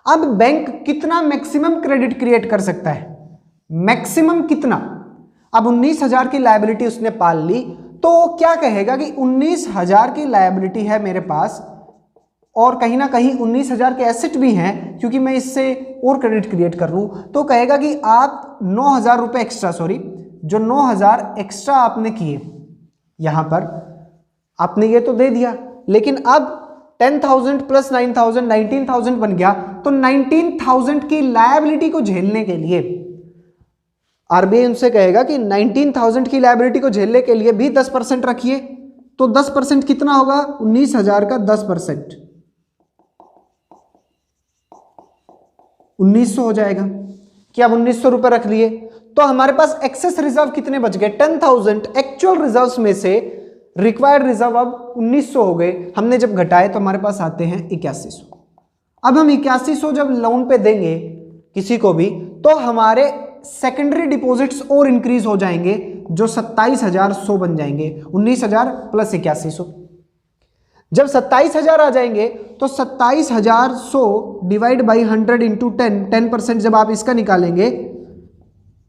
अब बैंक कितना मैक्सिमम क्रेडिट क्रिएट कर सकता है, मैक्सिमम कितना? अब 19,000 की लायबिलिटी उसने पाल ली, तो क्या कहेगा कि 19,000 की लायबिलिटी है मेरे पास और कहीं ना कहीं 19,000 के एसेट भी हैं, क्योंकि मैं इससे और क्रेडिट क्रिएट कर लूं। तो कहेगा कि आप 9,000 रुपए एक्स्ट्रा, जो 9,000 एक्स्ट्रा आपने किए यहां पर, आपने ये तो दे दिया, लेकिन अब 10,000 प्लस 9,000 19,000 बन गया। तो 19,000 की लायबिलिटी को झेलने के लिए आरबीआई उनसे कहेगा कि 19,000 की लायबिलिटी को झेलने के लिए भी 10% रखिए। तो 10% कितना होगा, 19,000 का 10% 1,900 हो जाएगा। क्या अब 1,900 रुपए रख लिए, तो हमारे पास एक्सेस रिजर्व कितने बच गए, 10,000 एक्चुअल रिजर्व्स में से रिक्वायर्ड रिजर्व अब 1,900 हो गए। हमने जब घटाए तो हमारे पास आते हैं 8100। अब हम 8100 जब लोन पे देंगे किसी को भी, तो हमारे सेकेंडरी डिपॉजिट्स और इंक्रीज हो जाएंगे, जो 27,100 बन जाएंगे। 19,000 प्लस 8100। जब 27,000 आ जाएंगे तो 27,100 डिवाइड बाई 100 इंटू 10% जब आप इसका निकालेंगे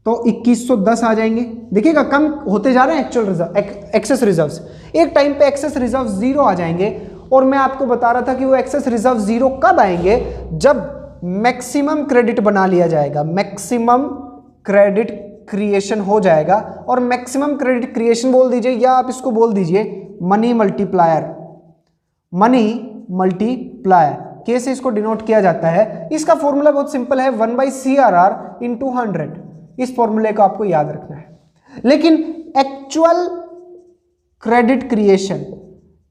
तो 2110 आ जाएंगे। देखिएगा कम होते जा रहे हैं एक्चुअल रिजर्व, एक्सेस रिजर्व्स। एक टाइम पे एक्सेस रिजर्व 0 आ जाएंगे, और मैं आपको बता रहा था कि वो एक्सेस रिजर्व 0 कब आएंगे, जब मैक्सिमम क्रेडिट बना लिया जाएगा, मैक्सिमम क्रेडिट क्रिएशन हो जाएगा। और मैक्सिमम क्रेडिट क्रिएशन बोल दीजिए, या आप इसको बोल दीजिए मनी मल्टीप्लायर, मनी मल्टीप्लायर कैसे इसको डिनोट किया जाता है। इसका फॉर्मूला बहुत सिंपल है, 1/CRR इंटू 100। इस फॉर्मूले को आपको याद रखना है। लेकिन actual credit creation,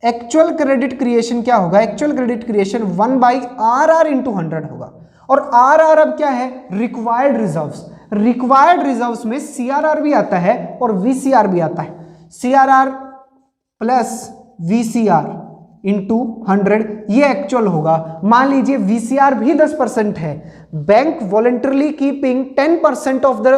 actual credit creation क्या होगा, actual credit creation 1/RR into 100 होगा। और RR अब क्या है, रिक्वायर्ड रिजर्व्स। रिक्वायर्ड रिजर्व्स में CRR भी आता है और VCR भी आता है। CRR प्लस VCR इंटू 100 ये एक्चुअल होगा। मान लीजिए VCR भी 10% है, bank voluntarily keeping 10% of the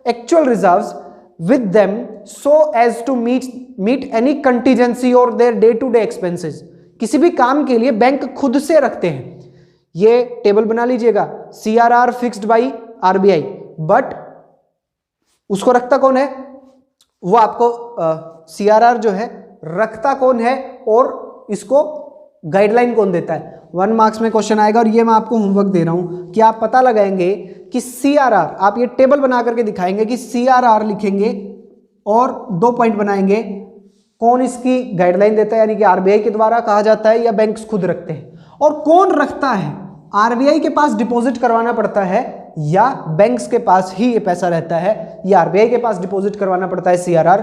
actual reserves with them so as to meet any contingency or their day to day expenses। किसी भी काम के लिए बैंक खुद से रखते हैं। ये टेबल बना लीजिएगा, CRR fixed by RBI, but उसको रखता कौन है, वो आपको CRR जो है रखता कौन है, और इसको गाइडलाइन कौन देता है। 1 मार्क्स में क्वेश्चन आएगा, और ये मैं आपको होमवर्क दे रहा हूं कि आप पता लगाएंगे कि CRR, आप ये टेबल बना करके दिखाएंगे कि CRR लिखेंगे और 2 पॉइंट बनाएंगे, कौन इसकी गाइडलाइन देता है, यानी कि RBI के द्वारा कहा जाता है या बैंक्स खुद रखते हैं, और कौन रखता है, RBI के पास डिपॉजिट करवाना पड़ता है या बैंक्स के पास ही ये पैसा रहता है, या RBI के पास डिपॉजिट करवाना पड़ता है CRR।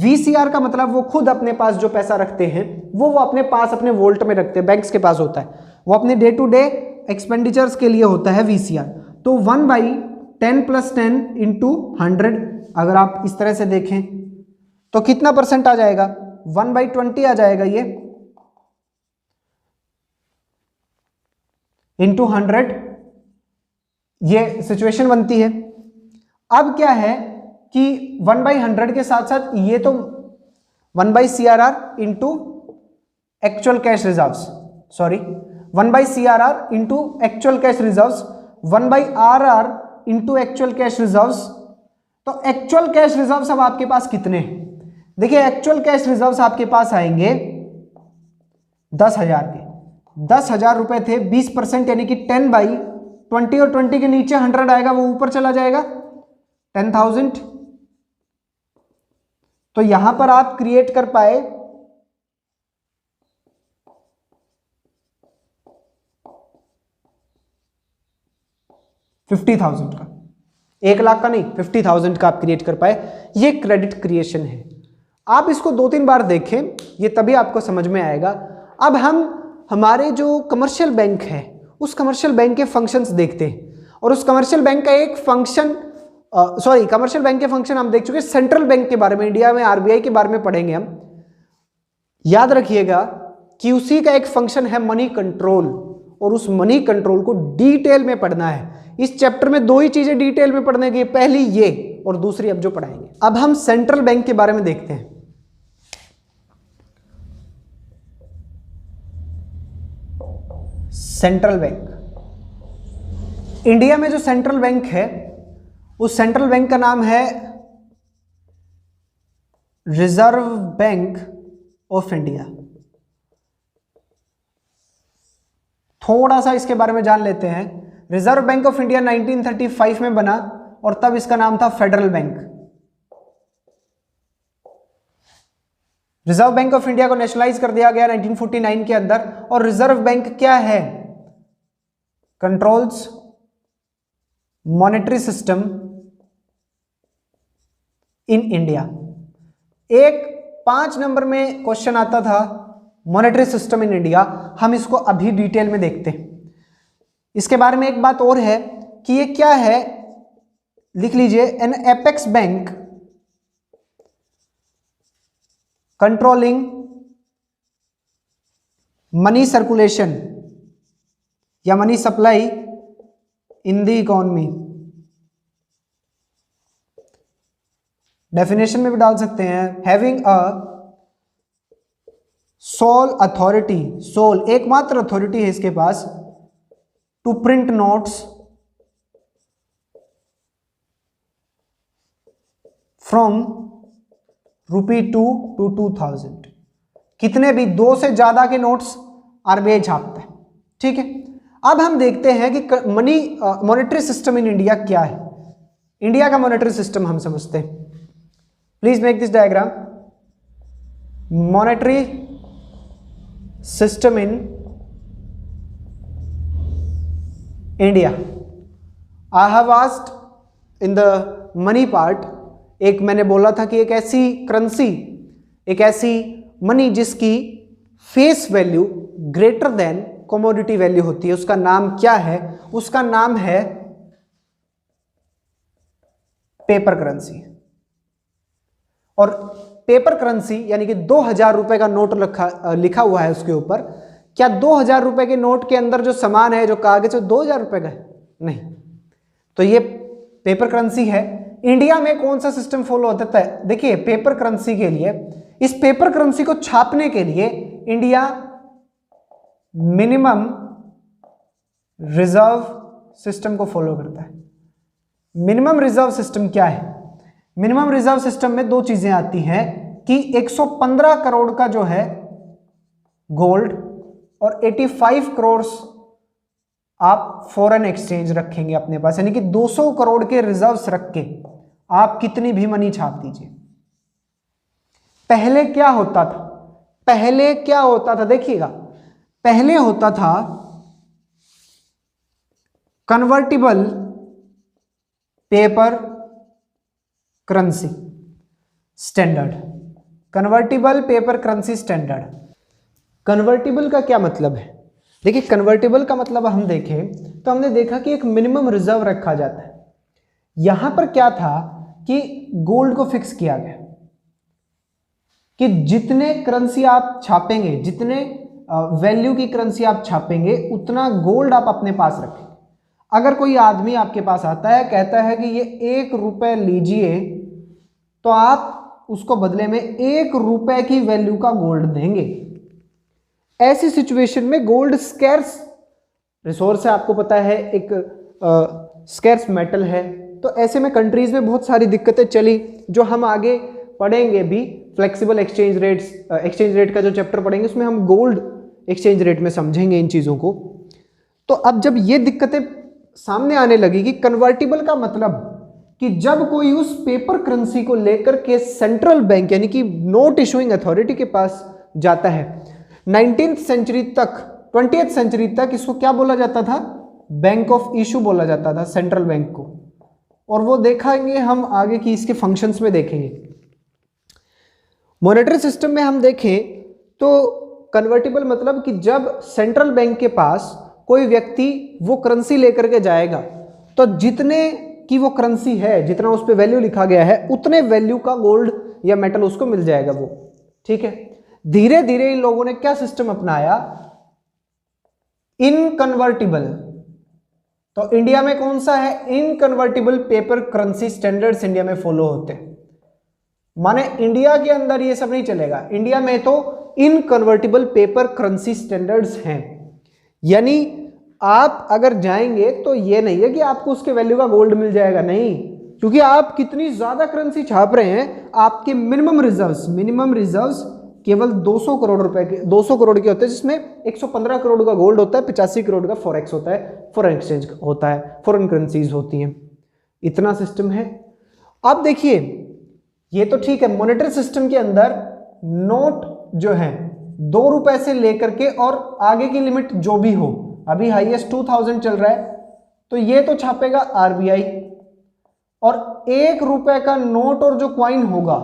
VCR का मतलब वो खुद अपने पास जो पैसा रखते हैं वो अपने पास अपने वोल्ट में रखते हैं, बैंक्स के पास होता है, वो अपने डे टू डे एक्सपेंडिचर्स के लिए होता है VCR। तो 1/10 + 10 इंटू 100 अगर आप इस तरह से देखें तो कितना परसेंट आ जाएगा, 1/20 आ जाएगा ये, इंटू 100 ये सिचुएशन बनती है। अब क्या है कि 1/100 के साथ साथ ये तो 1/CRR into actual cash reserves, sorry 1/CRR into actual cash reserves, 1/RR into actual cash reserves. तो एक्चुअल कैश रिजर्व्स अब आपके पास कितने हैं, देखिए एक्चुअल कैश रिजर्व्स आपके पास आएंगे 10,000 के, 10,000 रुपए थे, 20% यानी कि 10/20, और 20 के नीचे 100 आएगा, वो ऊपर चला जाएगा 10,000। तो यहां पर आप क्रिएट कर पाए 50,000 का, 1 लाख का नहीं, 50,000 का आप क्रिएट कर पाए। ये क्रेडिट क्रिएशन है। आप इसको 2-3 बार देखें, ये तभी आपको समझ में आएगा। अब हम हमारे जो कमर्शियल बैंक है उस कमर्शियल बैंक के फंक्शंस देखते हैं, और उस कमर्शियल बैंक का एक फंक्शन, कमर्शियल बैंक के फंक्शन हम देख चुके हैं। सेंट्रल बैंक के बारे में, इंडिया में RBI के बारे में पढ़ेंगे हम। याद रखिएगा कि उसी का एक फंक्शन है मनी कंट्रोल, और उस मनी कंट्रोल को डिटेल में पढ़ना है। इस चैप्टर में 2 ही चीजें डिटेल में पढ़ने की, पहली ये और दूसरी अब जो पढ़ाएंगे। अब हम सेंट्रल बैंक के बारे में देखते हैं। सेंट्रल बैंक, इंडिया में जो सेंट्रल बैंक है उस सेंट्रल बैंक का नाम है रिजर्व बैंक ऑफ इंडिया। थोड़ा सा इसके बारे में जान लेते हैं। रिजर्व बैंक ऑफ इंडिया 1935 में बना, और तब इसका नाम था federal bank. Reserve bank of India को नेशनलाइज कर दिया गया 1949 के अंदर। और रिजर्व बैंक क्या है, controls monetary system in India. एक 5 नंबर में क्वेश्चन आता था मॉनेटरी सिस्टम इन इंडिया, हम इसको अभी डिटेल में देखते हैं। इसके बारे में एक बात और है कि ये क्या है, लिख लीजिए, an apex bank controlling money circulation या money supply in the economy. Definition में भी डाल सकते हैं, having a sole authority, sole एकमात्र अथॉरिटी है इसके पास to print notes from ₹2 to 2000। कितने भी 2 से ज्यादा के नोट्स आरबीआई छापता है। ठीक है, अब हम देखते हैं कि मॉनेटरी सिस्टम इन इंडिया क्या है। इंडिया का मॉनेटरी सिस्टम हम समझते हैं। Please make this diagram. Monetary system in India. I have asked in the money part, एक मैंने बोला था कि एक ऐसी करेंसी, एक ऐसी मनी जिसकी face value greater than commodity value होती है, उसका नाम क्या है? उसका नाम है पेपर करेंसी। और पेपर करेंसी यानी कि 2000 रुपए का नोट लिखा हुआ है उसके ऊपर। क्या 2000 रुपए के नोट के अंदर जो सामान है, जो कागज है, 2000 रुपए का है? नहीं। तो ये पेपर करेंसी है। इंडिया में कौन सा सिस्टम फॉलो होता है? देखिए, पेपर करेंसी के लिए, इस पेपर करेंसी को छापने के लिए इंडिया मिनिमम रिजर्व सिस्टम को फॉलो करता है। मिनिमम रिजर्व सिस्टम क्या है? मिनिमम रिजर्व सिस्टम में 2 चीजें आती हैं कि 115 करोड़ का जो है गोल्ड और 85 करोड़ आप फॉरेन एक्सचेंज रखेंगे अपने पास, यानी कि 200 करोड़ के रिजर्व्स रख के आप कितनी भी मनी छाप दीजिए। पहले क्या होता था? पहले क्या होता था देखिएगा, पहले होता था convertible paper currency standard. Convertible paper currency standard. Convertible का क्या मतलब है? देखिए, कन्वर्टिबल का मतलब हम देखें तो हमने देखा कि एक मिनिमम रिजर्व रखा जाता है। यहां पर क्या था कि गोल्ड को फिक्स किया गया कि जितने करेंसी आप छापेंगे, जितने वैल्यू की करेंसी आप छापेंगे, उतना गोल्ड आप अपने पास रखें। अगर कोई आदमी आपके पास आता है, कहता है कि ये 1 रुपए लीजिए, तो आप उसको बदले में 1 रुपए की वैल्यू का गोल्ड देंगे। ऐसी सिचुएशन में गोल्ड स्कैर्स रिसोर्स है, आपको पता है, एक स्कैर्स मेटल है। तो ऐसे में कंट्रीज में बहुत सारी दिक्कतें चली, जो हम आगे पढ़ेंगे भी। Flexible exchange rates, exchange rate का जो चैप्टर पढ़ेंगे उसमें हम गोल्ड एक्सचेंज रेट में समझेंगे इन चीज़ों को। तो अब जब ये दिक्कतें सामने आने लगी कि कन्वर्टिबल का मतलब कि जब कोई उस पेपर करेंसी को लेकर के सेंट्रल बैंक यानी कि नोट इशूइंग अथॉरिटी के पास जाता है, 19th सेंचुरी तक, 20th सेंचुरी तक इसको क्या बोला जाता था? बैंक ऑफ इशू बोला जाता था, सेंट्रल बैंक को। और वो देखेंगे हम आगे की इसके फंक्शंस में देखेंगे। मॉनेटरी सिस्टम में हम देखें तो कन्वर्टिबल मतलब कि जब सेंट्रल बैंक के पास कोई व्यक्ति वो करेंसी लेकर के जाएगा, तो जितने की वो करेंसी है, जितना उस पर वैल्यू लिखा गया है, उतने वैल्यू का गोल्ड या मेटल उसको मिल जाएगा वो। ठीक है। धीरे धीरे इन लोगों ने क्या सिस्टम अपनाया? इनकन्वर्टिबल। तो इंडिया में कौन सा है? इनकन्वर्टिबल पेपर करेंसी स्टैंडर्ड्स इंडिया में फॉलो होते हैं। माने इंडिया के अंदर ये सब नहीं चलेगा। इंडिया में तो इनकन्वर्टिबल पेपर करेंसी स्टैंडर्ड्स हैं, यानी आप अगर जाएंगे तो ये नहीं है कि आपको उसके वैल्यू का गोल्ड मिल जाएगा, नहीं, क्योंकि आप कितनी ज्यादा करेंसी छाप रहे हैं, आपके मिनिमम रिजर्व्स केवल 200 करोड़ रुपए के, 200 करोड़ के होते हैं, जिसमें 115 करोड़ का गोल्ड होता है, 85 करोड़ का फॉरेक्स होता है, फॉरेन एक्सचेंज होता है, फॉरेन करेंसीज होती हैं। इतना सिस्टम है। अब देखिए, ये तो ठीक है, मॉनेटरी सिस्टम के अंदर नोट जो है 2 रुपए से लेकर के और आगे की लिमिट जो भी हो, अभी हाईएस्ट 2000 चल रहा है, तो ये तो छापेगा आरबीआई। और 1 रुपए का नोट और जो क्वाइन होगा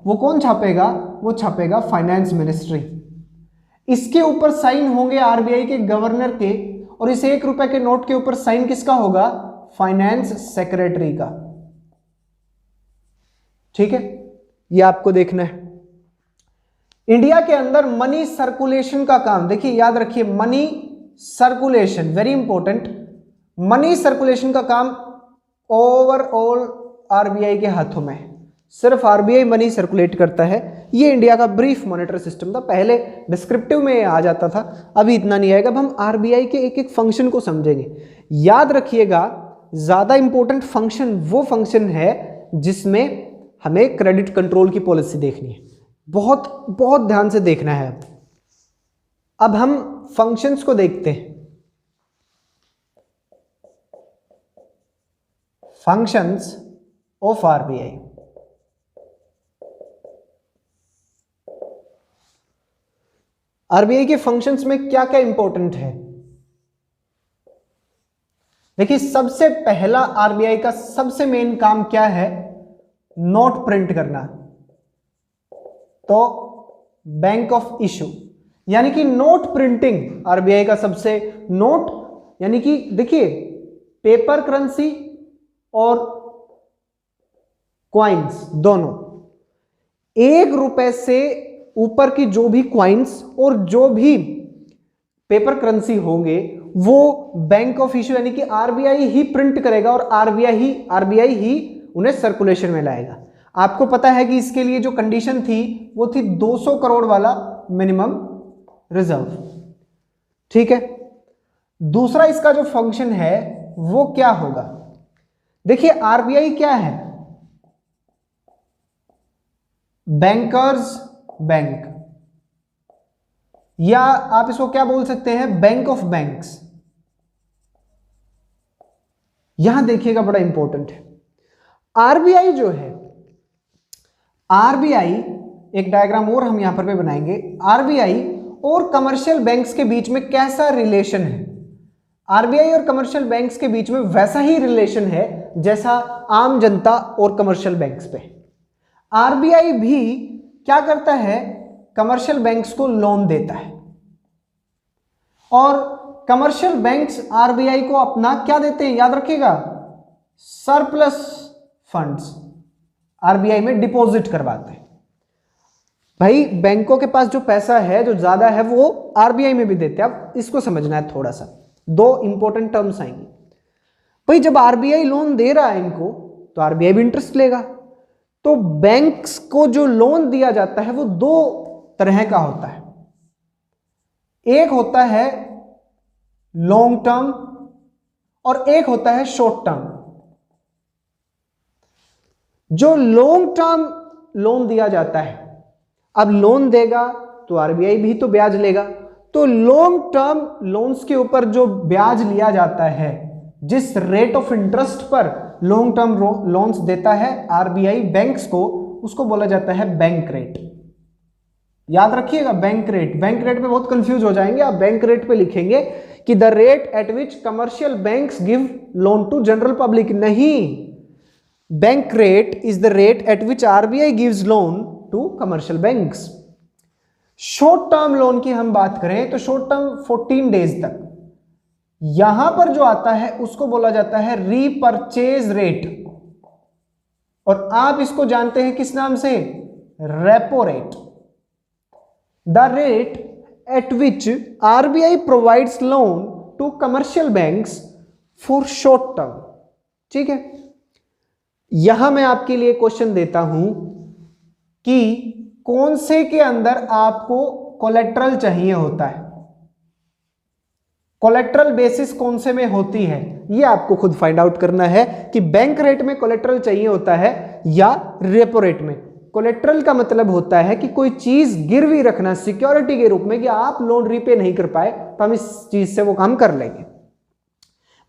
वो कौन छापेगा? वो छापेगा फाइनेंस मिनिस्ट्री। इसके ऊपर साइन होंगे आरबीआई के गवर्नर के, और इस 1 रुपए के नोट के ऊपर साइन किसका होगा? फाइनेंस सेक्रेटरी का। ठीक है, ये आपको देखना है। इंडिया के अंदर मनी सर्कुलेशन का काम, देखिए याद रखिए, money circulation very important. Money circulation का काम ओवरऑल आरबीआई के हाथों में है। सिर्फ आरबीआई मनी सर्कुलेट करता है। ये इंडिया का ब्रीफ मॉनेटरी सिस्टम था, पहले डिस्क्रिप्टिव में आ जाता था, अभी इतना नहीं आएगा। अब हम आरबीआई के एक एक फंक्शन को समझेंगे। याद रखिएगा, ज्यादा इंपॉर्टेंट फंक्शन वो फंक्शन है जिसमें हमें क्रेडिट कंट्रोल की पॉलिसी देखनी है, बहुत बहुत ध्यान से देखना है। अब हम फंक्शंस को देखते हैं। Functions of RBI. आरबीआई के फंक्शंस में क्या क्या इंपॉर्टेंट है? देखिए, सबसे पहला आरबीआई का सबसे मेन काम क्या है? नोट प्रिंट करना। तो बैंक ऑफ इशू यानी कि नोट प्रिंटिंग आरबीआई का सबसे, नोट यानी कि देखिए, पेपर करेंसी और क्वाइंस दोनों, 1 रुपए से ऊपर की जो भी क्वाइंस और जो भी पेपर करेंसी होंगे वो बैंक ऑफ इशू यानी कि आरबीआई ही प्रिंट करेगा और आरबीआई ही उन्हें सर्कुलेशन में लाएगा। आपको पता है कि इसके लिए जो कंडीशन थी वो थी 200 करोड़ वाला मिनिमम रिजर्व। ठीक है, दूसरा इसका जो फंक्शन है वो क्या होगा? देखिए, आरबीआई क्या है? बैंकर्स बैंक, या आप इसको क्या बोल सकते हैं? Bank of banks. यहां देखिएगा, बड़ा इंपॉर्टेंट है। आरबीआई जो है, आरबीआई, एक डायग्राम और हम यहां पर भी बनाएंगे। आरबीआई और कमर्शियल बैंक्स के बीच में कैसा रिलेशन है? आरबीआई और कमर्शियल बैंक्स के बीच में वैसा ही रिलेशन है जैसा आम जनता और कमर्शियल बैंक्स पे। आरबीआई भी क्या करता है? कमर्शियल बैंक्स को लोन देता है और कमर्शियल बैंक्स आरबीआई को अपना क्या देते हैं? याद रखिएगा, सरप्लस फंड्स आरबीआई में डिपॉजिट करवाते हैं। भाई, बैंकों के पास जो पैसा है, जो ज्यादा है, वो आरबीआई में भी देते हैं। अब इसको समझना है थोड़ा सा, दो इंपॉर्टेंट टर्म्स आएंगे। भाई, जब आरबीआई लोन दे रहा है इनको तो आरबीआई भी इंटरेस्ट लेगा। तो बैंक्स को जो लोन दिया जाता है वो दो तरह का होता है। एक होता है लॉन्ग टर्म और एक होता है शॉर्ट टर्म। जो लॉन्ग टर्म लोन दिया जाता है, अब लोन देगा तो आरबीआई भी तो ब्याज लेगा। तो लॉन्ग टर्म लोन्स के ऊपर जो ब्याज लिया जाता है, जिस रेट ऑफ इंटरेस्ट पर लॉन्ग टर्म लोन्स देता है आरबीआई बैंक्स को, उसको बोला जाता है बैंक रेट। याद रखिएगा, बैंक रेट। बैंक रेट पे बहुत कंफ्यूज हो जाएंगे आप। बैंक रेट पे लिखेंगे कि the rate at which commercial banks give loan to general public. नहीं, bank rate is the rate at which RBI gives loan to commercial banks. Short term loan की हम बात करें तो शॉर्ट टर्म 14 डेज तक, यहां पर जो आता है उसको बोला जाता है रीपरचेज रेट, और आप इसको जानते हैं किस नाम से? Repo rate. The rate at which RBI provides loan to commercial banks for short term. ठीक है, यहां मैं आपके लिए क्वेश्चन देता हूं कि कौन से के अंदर आपको कोलेट्रल चाहिए होता है? कोलेट्रल बेसिस कौन से में होती है, ये आपको खुद फाइंड आउट करना है कि बैंक रेट में कोलेट्रल चाहिए होता है या रेपो रेट में। कोलेट्रल का मतलब होता है कि कोई चीज गिरवी रखना सिक्योरिटी के रूप में, कि आप लोन रीपे नहीं कर पाए तो हम इस चीज से वो काम कर लेंगे।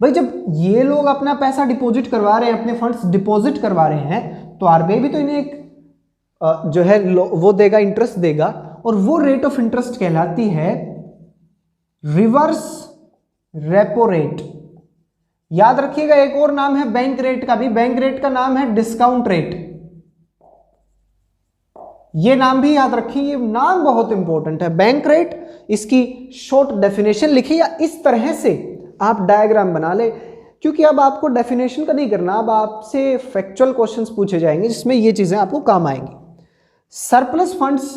भाई, जब ये लोग अपना पैसा डिपॉजिट करवा रहे हैं, अपने फंड्स डिपॉजिट करवा रहे हैं, तो आरबीआई भी तो इन्हें एक जो है वो देगा, इंटरेस्ट देगा, और वो रेट ऑफ इंटरेस्ट कहलाती है रिवर्स रेपो रेट। याद रखिएगा, एक और नाम है बैंक रेट का भी। बैंक रेट का नाम है डिस्काउंट रेट। ये नाम भी याद रखिए, ये नाम बहुत इंपॉर्टेंट है। बैंक रेट, इसकी शॉर्ट डेफिनेशन लिखिए या इस तरह से आप डायग्राम बना ले, क्योंकि अब आपको डेफिनेशन का नहीं करना, अब आपसे फैक्चुअल क्वेश्चंस पूछे जाएंगे जिसमें ये चीजें आपको काम आएंगी। सरप्लस फंड्स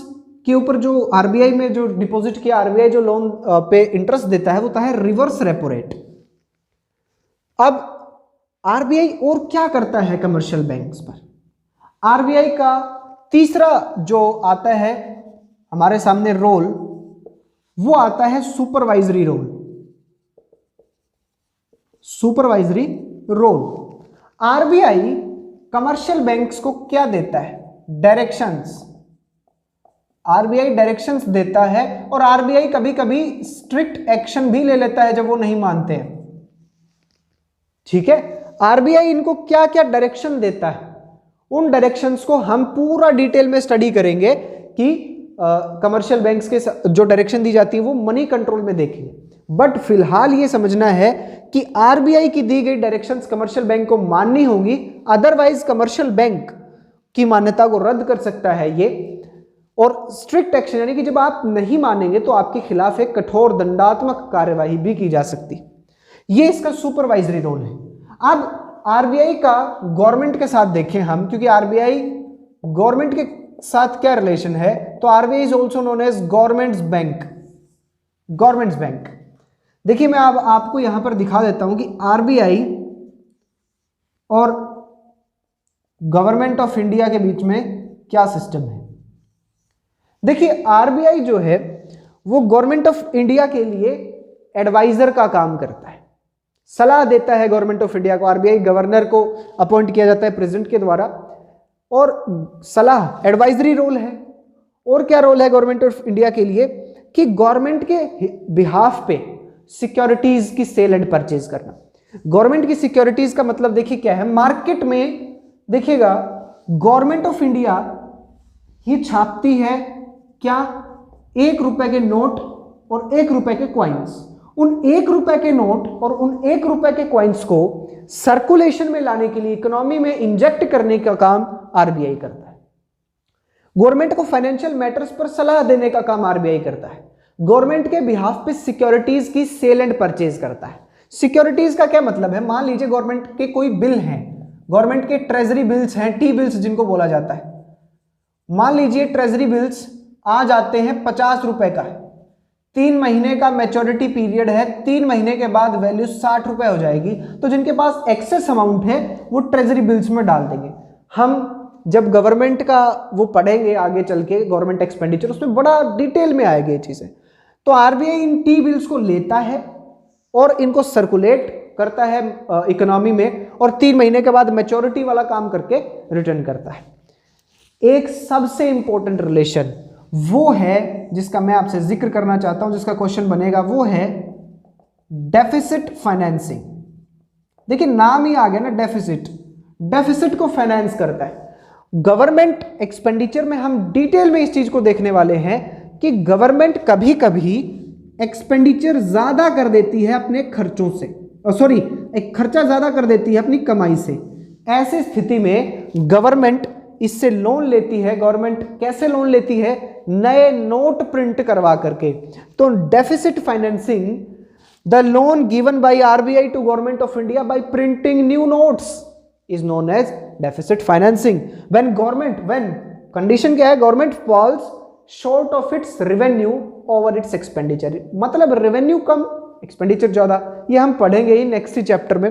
के ऊपर जो आरबीआई में जो डिपॉजिट किया, आरबीआई जो लोन पे इंटरेस्ट देता है वो होता है रिवर्स रेपो रेट। अब आरबीआई और क्या करता है कमर्शियल बैंक्स पर? आरबीआई का तीसरा जो आता है हमारे सामने रोल, वो आता है supervisory role. Supervisory role, RBI commercial banks को क्या देता है? डायरेक्शंस। आरबीआई डायरेक्शंस देता है और आरबीआई कभी कभी स्ट्रिक्ट एक्शन भी ले लेता है जब वो नहीं मानते हैं। ठीक है, आरबीआई इनको क्या क्या डायरेक्शन देता है, उन डायरेक्शंस को हम पूरा डिटेल में स्टडी करेंगे कि कमर्शियल बैंक्स के जो डायरेक्शन दी जाती है वो मनी कंट्रोल में देखेंगे। बट फिलहाल ये समझना है कि आरबीआई की दी गई डायरेक्शंस कमर्शियल बैंक को माननी होगी, अदरवाइज कमर्शियल बैंक की मान्यता को रद्द कर सकता है ये। और स्ट्रिक्ट एक्शन यानी कि जब आप नहीं मानेंगे तो आपके खिलाफ एक कठोर दंडात्मक कार्यवाही भी की जा सकती। ये इसका सुपरवाइजरी रोल है। अब आरबीआई का गवर्नमेंट के साथ देखें हम, क्योंकि आरबीआई गवर्नमेंट के साथ क्या रिलेशन है, तो RBI is also known as government's bank. Government's bank, देखिए मैं अब आपको यहां पर दिखा देता हूं कि आरबीआई और गवर्नमेंट ऑफ इंडिया के बीच में क्या सिस्टम है। देखिए आरबीआई जो है वो गवर्नमेंट ऑफ इंडिया के लिए एडवाइजर का काम करता है, सलाह देता है गवर्नमेंट ऑफ इंडिया को। आरबीआई गवर्नर को अपॉइंट किया जाता है प्रेसिडेंट के द्वारा, और सलाह एडवाइजरी रोल है। और क्या रोल है गवर्नमेंट ऑफ इंडिया के लिए कि गवर्नमेंट के बिहाफ पे सिक्योरिटीज की सेल एंड परचेज करना। गवर्नमेंट की सिक्योरिटीज का मतलब देखिए क्या है, मार्केट में देखिएगा गवर्नमेंट ऑफ इंडिया ही छापती है क्या, 1 रुपए के नोट और 1 रुपए के कॉइन्स। उन 1 रुपए के नोट और उन 1 रुपए के कॉइन्स को सर्कुलेशन में लाने के लिए, इकोनॉमी में इंजेक्ट करने का काम आरबीआई करता है। गवर्नमेंट को फाइनेंशियल मैटर्स पर सलाह देने का काम आरबीआई करता है। गवर्नमेंट के बिहाफ पे सिक्योरिटीज की सेल एंड परचेज करता है। सिक्योरिटीज का क्या मतलब है, मान लीजिए गवर्नमेंट के कोई बिल हैं, गवर्नमेंट के ट्रेजरी बिल्स हैं, टी बिल्स जिनको बोला जाता है। मान लीजिए ट्रेजरी बिल्स आ जाते हैं 50 रुपए का, 3 महीने का मैच्योरिटी पीरियड है, 3 महीने के बाद वैल्यू 60 रुपए हो जाएगी। तो जिनके पास एक्सेस अमाउंट है वो ट्रेजरी बिल्स में डाल देंगे। हम जब गवर्नमेंट का वो पढ़ेंगे आगे चल के गवर्नमेंट एक्सपेंडिचर, उसमें बड़ा डिटेल में आएगी ये चीजें। तो आरबीआई इन टी बिल्स को लेता है और इनको सर्कुलेट करता है इकोनॉमी में, और 3 महीने के बाद मैच्योरिटी वाला काम करके रिटर्न करता है। एक सबसे इंपॉर्टेंट रिलेशन वो है जिसका मैं आपसे जिक्र करना चाहता हूं, जिसका क्वेश्चन बनेगा, वो है डेफिसिट फाइनेंसिंग। देखिए नाम ही आ गया ना, डेफिसिट। डेफिसिट को फाइनेंस करता है गवर्नमेंट एक्सपेंडिचर में। हम डिटेल में इस चीज को देखने वाले हैं कि गवर्नमेंट कभी कभी एक्सपेंडिचर ज्यादा कर देती है अपने खर्चों से, सॉरी एक खर्चा ज्यादा कर देती है अपनी कमाई से। ऐसी स्थिति में गवर्नमेंट इससे लोन लेती है। गवर्नमेंट कैसे लोन लेती है, नए नोट प्रिंट करवा करके। तो deficit financing, the loan given by RBI to government of India by printing new notes is known as deficit financing. When condition क्या है, government falls short of its revenue over its expenditure. मतलब revenue कम, expenditure ज्यादा। ये हम पढ़ेंगे ही next chapter में।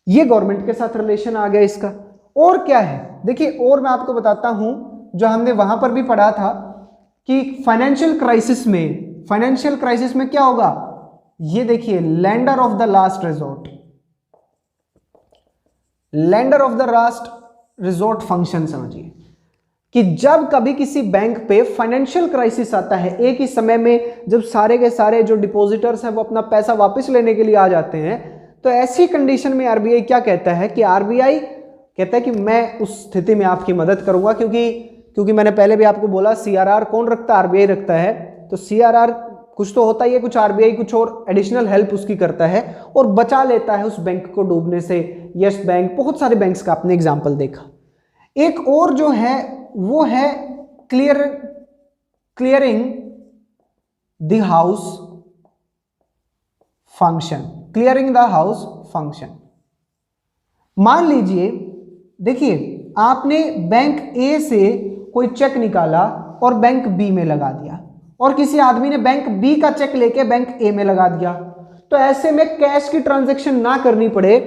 ये गवर्नमेंट के साथ रिलेशन आ गया इसका। और क्या है देखिए, और मैं आपको बताता हूं, जो हमने वहां पर भी पढ़ा था कि फाइनेंशियल क्राइसिस में क्या होगा। ये देखिए lender of the last resort, lender of the last resort function समझिए कि जब कभी किसी बैंक पे फाइनेंशियल क्राइसिस आता है, एक ही समय में जब सारे के सारे जो डिपॉजिटर्स हैं वो अपना पैसा वापस लेने के लिए आ जाते हैं, तो ऐसी कंडीशन में आरबीआई क्या कहता है कि आरबीआई कहता है कि मैं उस स्थिति में आपकी मदद करूंगा, क्योंकि मैंने पहले भी आपको बोला सीआरआर कौन रखता है, आरबीआई रखता है। तो सीआरआर कुछ तो होता ही है, कुछ आरबीआई कुछ और एडिशनल हेल्प उसकी करता है और बचा लेता है उस बैंक को डूबने से। यस बैंक, बहुत सारे बैंक्स का आपने एग्जाम्पल देखा। एक और जो है वो है clearing the house function. Clearing the house function, मान लीजिए देखिए आपने बैंक ए से कोई चेक निकाला और बैंक बी में लगा दिया, और किसी आदमी ने बैंक बी का चेक लेके बैंक ए में लगा दिया। तो ऐसे में कैश की ट्रांजैक्शन ना करनी पड़े,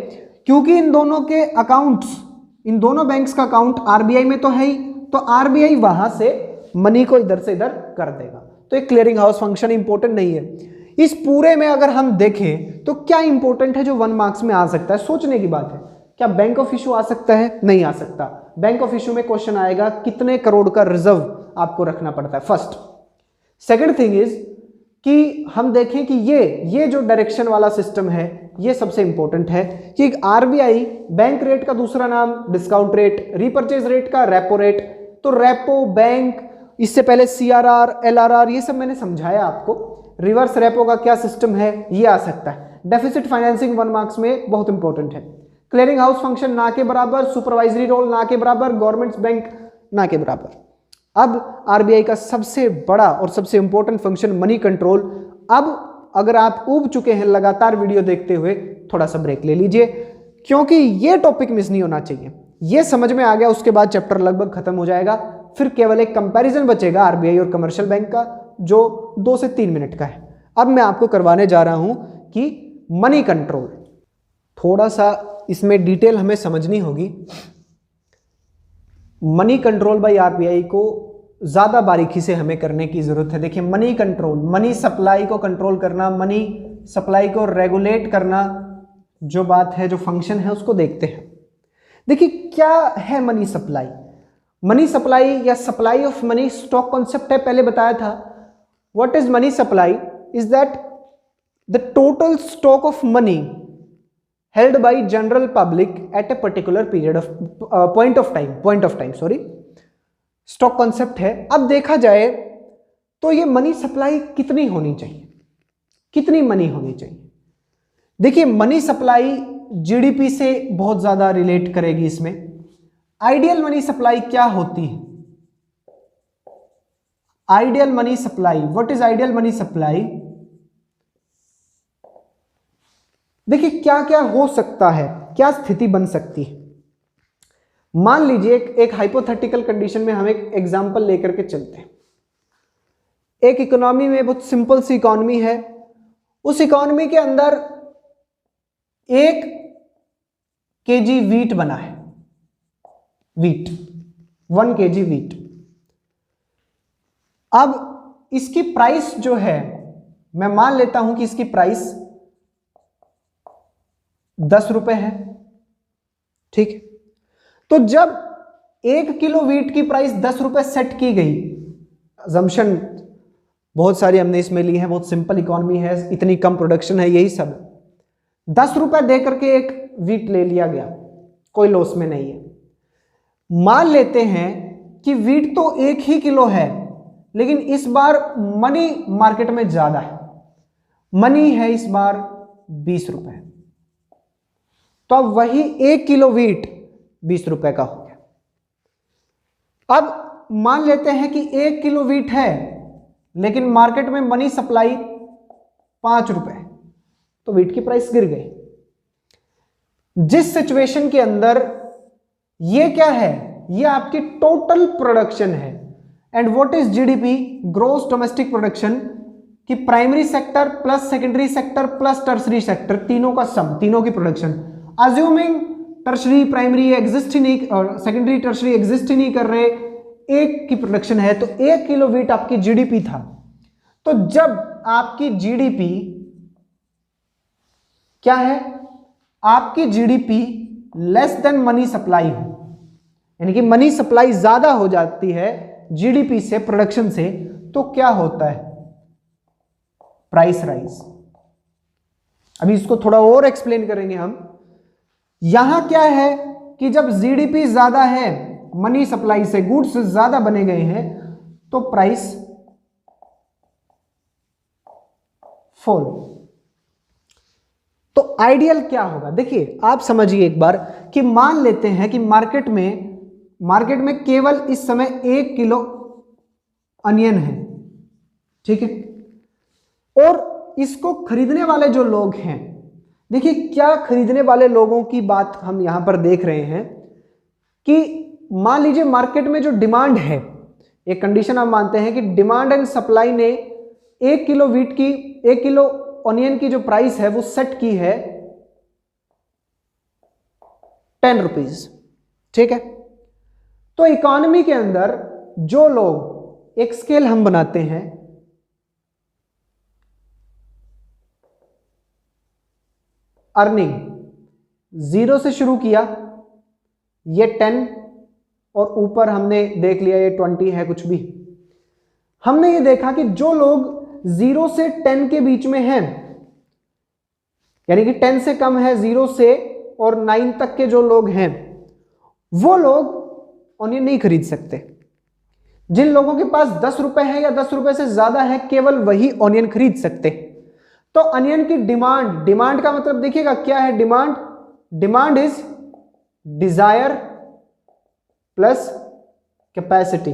क्योंकि इन दोनों के अकाउंट्स इन दोनों बैंक्स का अकाउंट आरबीआई में तो है ही, तो आरबीआई वहां से मनी को इधर से इधर कर देगा। तो एक क्लियरिंग हाउस फंक्शन इंपॉर्टेंट नहीं है। इस पूरे में अगर हम देखें तो क्या इंपॉर्टेंट है जो 1 मार्क्स में आ सकता है, सोचने की बात है। क्या बैंक ऑफ इशू आ सकता है? नहीं आ सकता। बैंक ऑफ इशू में क्वेश्चन आएगा कितने करोड़ का रिजर्व आपको रखना पड़ता है, फर्स्ट। सेकंड थिंग इज कि हम देखें कि ये जो डायरेक्शन वाला सिस्टम है ये सबसे इंपॉर्टेंट है कि आरबीआई बैंक रेट का दूसरा नाम डिस्काउंट रेट, रीपर्चेज रेट का रेपो रेट। तो रेपो, बैंक, इससे पहले सीआरआर, एलआरआर, ये सब मैंने समझाया आपको। रिवर्स रेपो का क्या सिस्टम है ये आ सकता है। डेफिसिट फाइनेंसिंग 1 मार्क्स में बहुत इंपॉर्टेंट है। क्लियरिंग हाउस फंक्शन ना के बराबर, सुपरवाइजरी रोल ना के बराबर, गवर्नमेंट बैंक ना के बराबर। अब आरबीआई का सबसे बड़ा और सबसे इंपॉर्टेंट फंक्शन मनी कंट्रोल। अब अगर आप ऊब चुके हैं लगातार वीडियो देखते हुए, थोड़ा सा ब्रेक ले लीजिए, क्योंकि ये टॉपिक मिस नहीं होना चाहिए। ये समझ में आ गया, उसके बाद चैप्टर लगभग खत्म हो जाएगा। फिर केवल एक कंपैरिजन बचेगा आरबीआई और कमर्शियल बैंक का, जो 2 से 3 मिनट का है। अब मैं आपको करवाने जा रहा हूं कि मनी कंट्रोल। थोड़ा सा इसमें डिटेल हमें समझनी होगी। मनी कंट्रोल बाय आरबीआई को ज्यादा बारीकी से हमें करने की जरूरत है। देखिए, मनी कंट्रोल, मनी सप्लाई को कंट्रोल करना, मनी सप्लाई को रेगुलेट करना, जो बात है, जो फंक्शन है, उसको देखते हैं। देखिए, क्या है मनी सप्लाई? मनी सप्लाई या supply of money stock concept है, पहले बताया था। What is money supply? Is that the total stock of money held by general public at a particular period of point of time, sorry, stock concept है। अब देखा जाए तो ये मनी सप्लाई कितनी होनी चाहिए, कितनी मनी होनी चाहिए? देखिए, मनी सप्लाई जीडीपी से बहुत ज्यादा रिलेट करेगी इसमें। आइडियल मनी सप्लाई क्या होती है? Ideal money supply, what is ideal money supply? देखिए, क्या क्या हो सकता है, क्या स्थिति बन सकती है। मान लीजिए एक हाइपोथेटिकल कंडीशन में हम एक एग्जांपल लेकर के चलते हैं। एक इकोनॉमी में, बहुत सिंपल सी इकोनॉमी है, उस इकोनॉमी के अंदर 1 केजी वीट बना है, वीट, 1 केजी वीट। अब इसकी प्राइस जो है, मैं मान लेता हूं कि इसकी प्राइस 10 रुपए है, ठीक है। तो जब 1 किलो वीट की प्राइस 10 रुपए सेट की गई, अजम्पशन बहुत सारी हमने इसमें ली है, बहुत सिंपल इकोनॉमी है, इतनी कम प्रोडक्शन है, यही सब 10 रुपए दे करके एक वीट ले लिया गया, कोई लॉस में नहीं है। मान लेते हैं कि वीट तो 1 ही किलो है, लेकिन इस बार मनी मार्केट में ज्यादा है, मनी है इस बार 20 रुपए, तो अब वही 1 किलो वीट 20 रुपए का हो गया। अब मान लेते हैं कि 1 किलो वीट है, लेकिन मार्केट में मनी सप्लाई 5 रुपए, तो वीट की प्राइस गिर गई। जिस सिचुएशन के अंदर ये क्या है, ये आपकी टोटल प्रोडक्शन है। And what is GDP? Gross domestic production, कि primary sector plus secondary sector plus tertiary sector, तीनों का सम, तीनों की प्रोडक्शन। अज्यूमिंग टर्शरी प्राइमरी एग्जिस्ट ही नहीं और सेकेंडरी टर्शरी एग्जिस्ट ही नहीं कर रहे, 1 की प्रोडक्शन है, तो 1 किलो वीट आपकी जीडीपी था। तो जब आपकी जीडीपी क्या है, आपकी GDP less than money supply हो, यानी कि मनी सप्लाई ज्यादा हो जाती है जीडीपी से, प्रोडक्शन से, तो क्या होता है? Price rise. अभी इसको थोड़ा और एक्सप्लेन करेंगे हम। यहां क्या है कि जब जीडीपी ज्यादा है, मनी सप्लाई से, गुड्स ज्यादा बने गए हैं, तो प्राइस फॉल। तो आइडियल क्या होगा? देखिए, आप समझिए एक बार कि मान लेते हैं कि मार्केट में केवल इस समय 1 किलो अनियन है, ठीक है, और इसको खरीदने वाले जो लोग हैं, देखिए क्या खरीदने वाले लोगों की बात हम यहां पर देख रहे हैं कि मान लीजिए मार्केट में जो डिमांड है, एक कंडीशन हम मानते हैं कि डिमांड एंड सप्लाई ने 1 किलो वीट की, 1 किलो ऑनियन की जो प्राइस है वो सेट की है 10 रुपीज, ठीक है। तो इकोनॉमी के अंदर जो लोग, एक स्केल हम बनाते हैं, अर्निंग 0 से शुरू किया, ये 10 और ऊपर हमने देख लिया ये 20 है कुछ भी। हमने ये देखा कि जो लोग 0 से 10 के बीच में हैं, यानी कि 10 से कम है, 0 से और 9 तक के जो लोग हैं, वो लोग ऑनियन नहीं खरीद सकते। जिन लोगों के पास 10 रुपए है या 10 रुपए से ज्यादा है, केवल वही ऑनियन खरीद सकते। तो ऑनियन की डिमांड का मतलब देखिएगा क्या है। Demand is desire plus capacity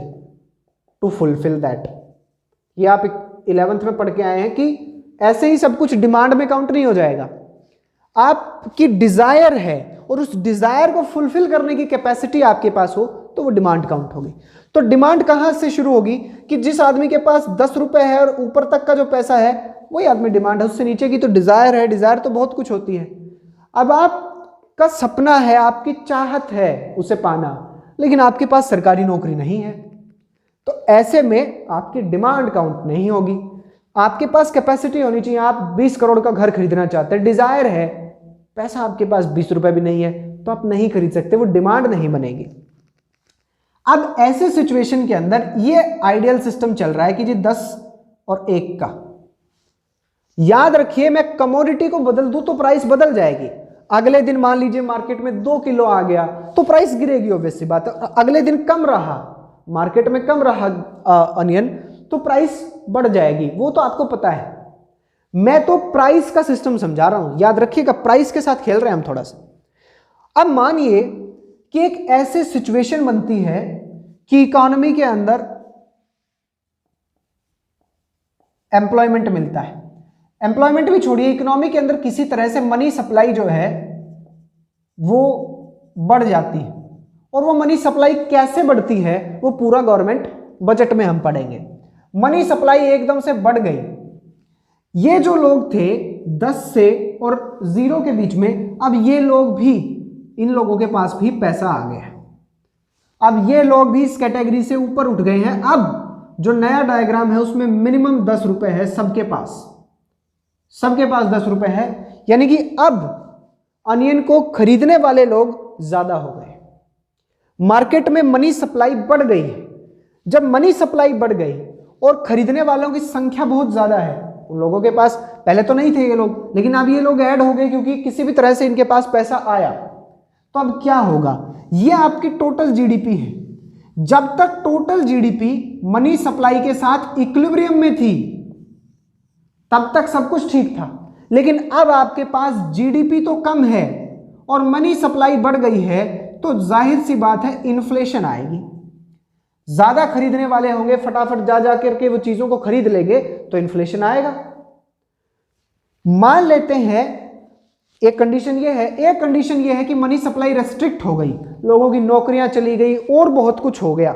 to fulfil that. ये आप 11th में पढ़ के आए हैं कि ऐसे ही सब कुछ डिमांड में काउंट नहीं हो जाएगा। आपकी डिजायर है और उस डिजायर को फुलफिल करने की कैपेसिटी आपके पास हो तो वो डिमांड काउंट होगी। तो डिमांड कहां से शुरू होगी कि जिस आदमी के पास 10 रुपए है और ऊपर तक का जो पैसा है वही आदमी डिमांड है, उससे नीचे की तो डिजायर है। डिजायर तो बहुत कुछ होती है। अब आपका सपना है, आपकी चाहत है उसे पाना, लेकिन आपके पास सरकारी नौकरी नहीं है, तो ऐसे में आपकी डिमांड काउंट नहीं होगी। आपके पास कैपेसिटी होनी चाहिए। आप 20 करोड़ का घर खरीदना चाहते हैं, डिजायर है, पैसा आपके पास 20 रुपए भी नहीं है, तो आप नहीं खरीद सकते, वो डिमांड नहीं बनेगी। अब ऐसे सिचुएशन के अंदर ये आइडियल सिस्टम चल रहा है कि जी 10 और 1 का। याद रखिए, मैं कमोडिटी को बदल दूं तो प्राइस बदल जाएगी। अगले दिन मान लीजिए मार्केट में 2 किलो आ गया तो प्राइस गिरेगी, ऑब्वियस सी बात है। अगले दिन कम रहा, मार्केट में कम रहा अनियन, तो प्राइस बढ़ जाएगी, वो तो आपको पता है। मैं तो प्राइस का सिस्टम समझा रहा हूं, याद रखिएगा, प्राइस के साथ खेल रहे हैं हम थोड़ा सा। अब मानिए कि एक ऐसे सिचुएशन बनती है कि इकोनॉमी के अंदर एम्प्लॉयमेंट मिलता है। एम्प्लॉयमेंट भी छोड़िए, इकोनॉमी के अंदर किसी तरह से मनी सप्लाई जो है वो बढ़ जाती है। और वो मनी सप्लाई कैसे बढ़ती है वो पूरा गवर्नमेंट बजट में हम पढ़ेंगे। मनी सप्लाई एकदम से बढ़ गई। ये जो लोग थे 10 से और 0 के बीच में, अब ये लोग भी, इन लोगों के पास भी पैसा आ गया है। अब ये लोग भी इस कैटेगरी से ऊपर उठ गए हैं। अब जो नया डायग्राम है उसमें मिनिमम 10 रुपए है सबके पास 10 रुपए है, यानी कि अब अनियन को खरीदने वाले लोग ज्यादा हो गए। मार्केट में मनी सप्लाई बढ़ गई है। जब मनी सप्लाई बढ़ गई और खरीदने वालों की संख्या बहुत ज्यादा है, उन लोगों के पास पहले तो नहीं थे ये लोग, लेकिन अब ये लोग ऐड हो गए क्योंकि किसी भी तरह से इनके पास पैसा आया। तो अब क्या होगा, ये आपकी टोटल जीडीपी है। जब तक टोटल जीडीपी मनी सप्लाई के साथ इक्विलिब्रियम में थी तब तक सब कुछ ठीक था, लेकिन अब आपके पास जीडीपी तो कम है और मनी सप्लाई बढ़ गई है, तो जाहिर सी बात है इन्फ्लेशन आएगी। ज्यादा खरीदने वाले होंगे, फटाफट जा जा करके वो चीजों को खरीद लेंगे, तो इन्फ्लेशन आएगा। मान लेते हैं एक कंडीशन ये है कि मनी सप्लाई रेस्ट्रिक्ट हो गई, लोगों की नौकरियां चली गई और बहुत कुछ हो गया।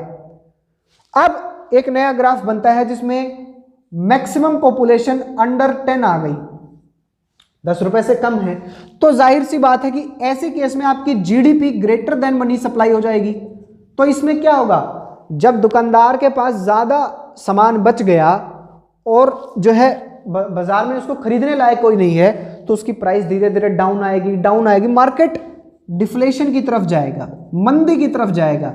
अब एक नया ग्राफ बनता है जिसमें मैक्सिमम पॉपुलेशन अंडर 10 आ गई, 10 रुपए से कम है, तो जाहिर सी बात है कि ऐसे केस में आपकी GDP greater than money supply हो जाएगी। तो इसमें क्या होगा, जब दुकानदार के पास ज्यादा सामान बच गया और जो है बाजार में उसको खरीदने लायक कोई नहीं है, तो उसकी प्राइस धीरे धीरे डाउन आएगी, मार्केट डिफ्लेशन की तरफ जाएगा, मंदी की तरफ जाएगा,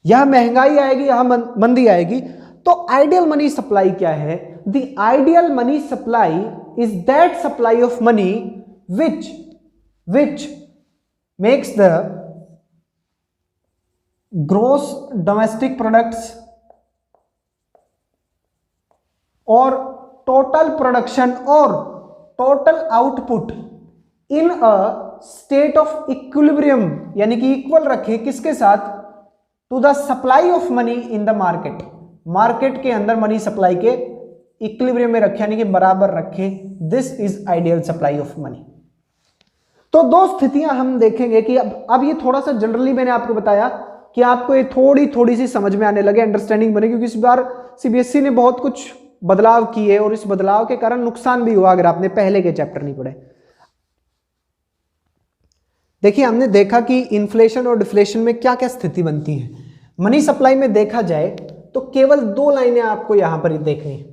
यह महंगाई आएगी, यह मंदी आएगी। तो आइडियल मनी सप्लाई क्या है? The ideal money supply is that supply of money which makes the gross domestic products or total production or total output in a state of equilibrium, यानी कि इक्वल रखे किसके साथ? To the supply of money in the market के अंदर money supply के equilibrium में रखे, यानी कि बराबर रखे। This is ideal supply of money. तो दो स्थितियां हम देखेंगे कि अब ये थोड़ा सा जनरली मैंने आपको बताया कि आपको ये थोड़ी सी समझ में आने लगे, अंडरस्टैंडिंग बने, क्योंकि इस बार सीबीएसई ने बहुत कुछ बदलाव किए और इस बदलाव के कारण नुकसान भी हुआ अगर आपने पहले के चैप्टर नहीं पढ़े। देखिए हमने देखा कि इन्फ्लेशन और डिफ्लेशन में क्या क्या स्थिति बनती है। मनी सप्लाई में देखा जाए तो केवल दो लाइनें आपको यहां पर देखनी है।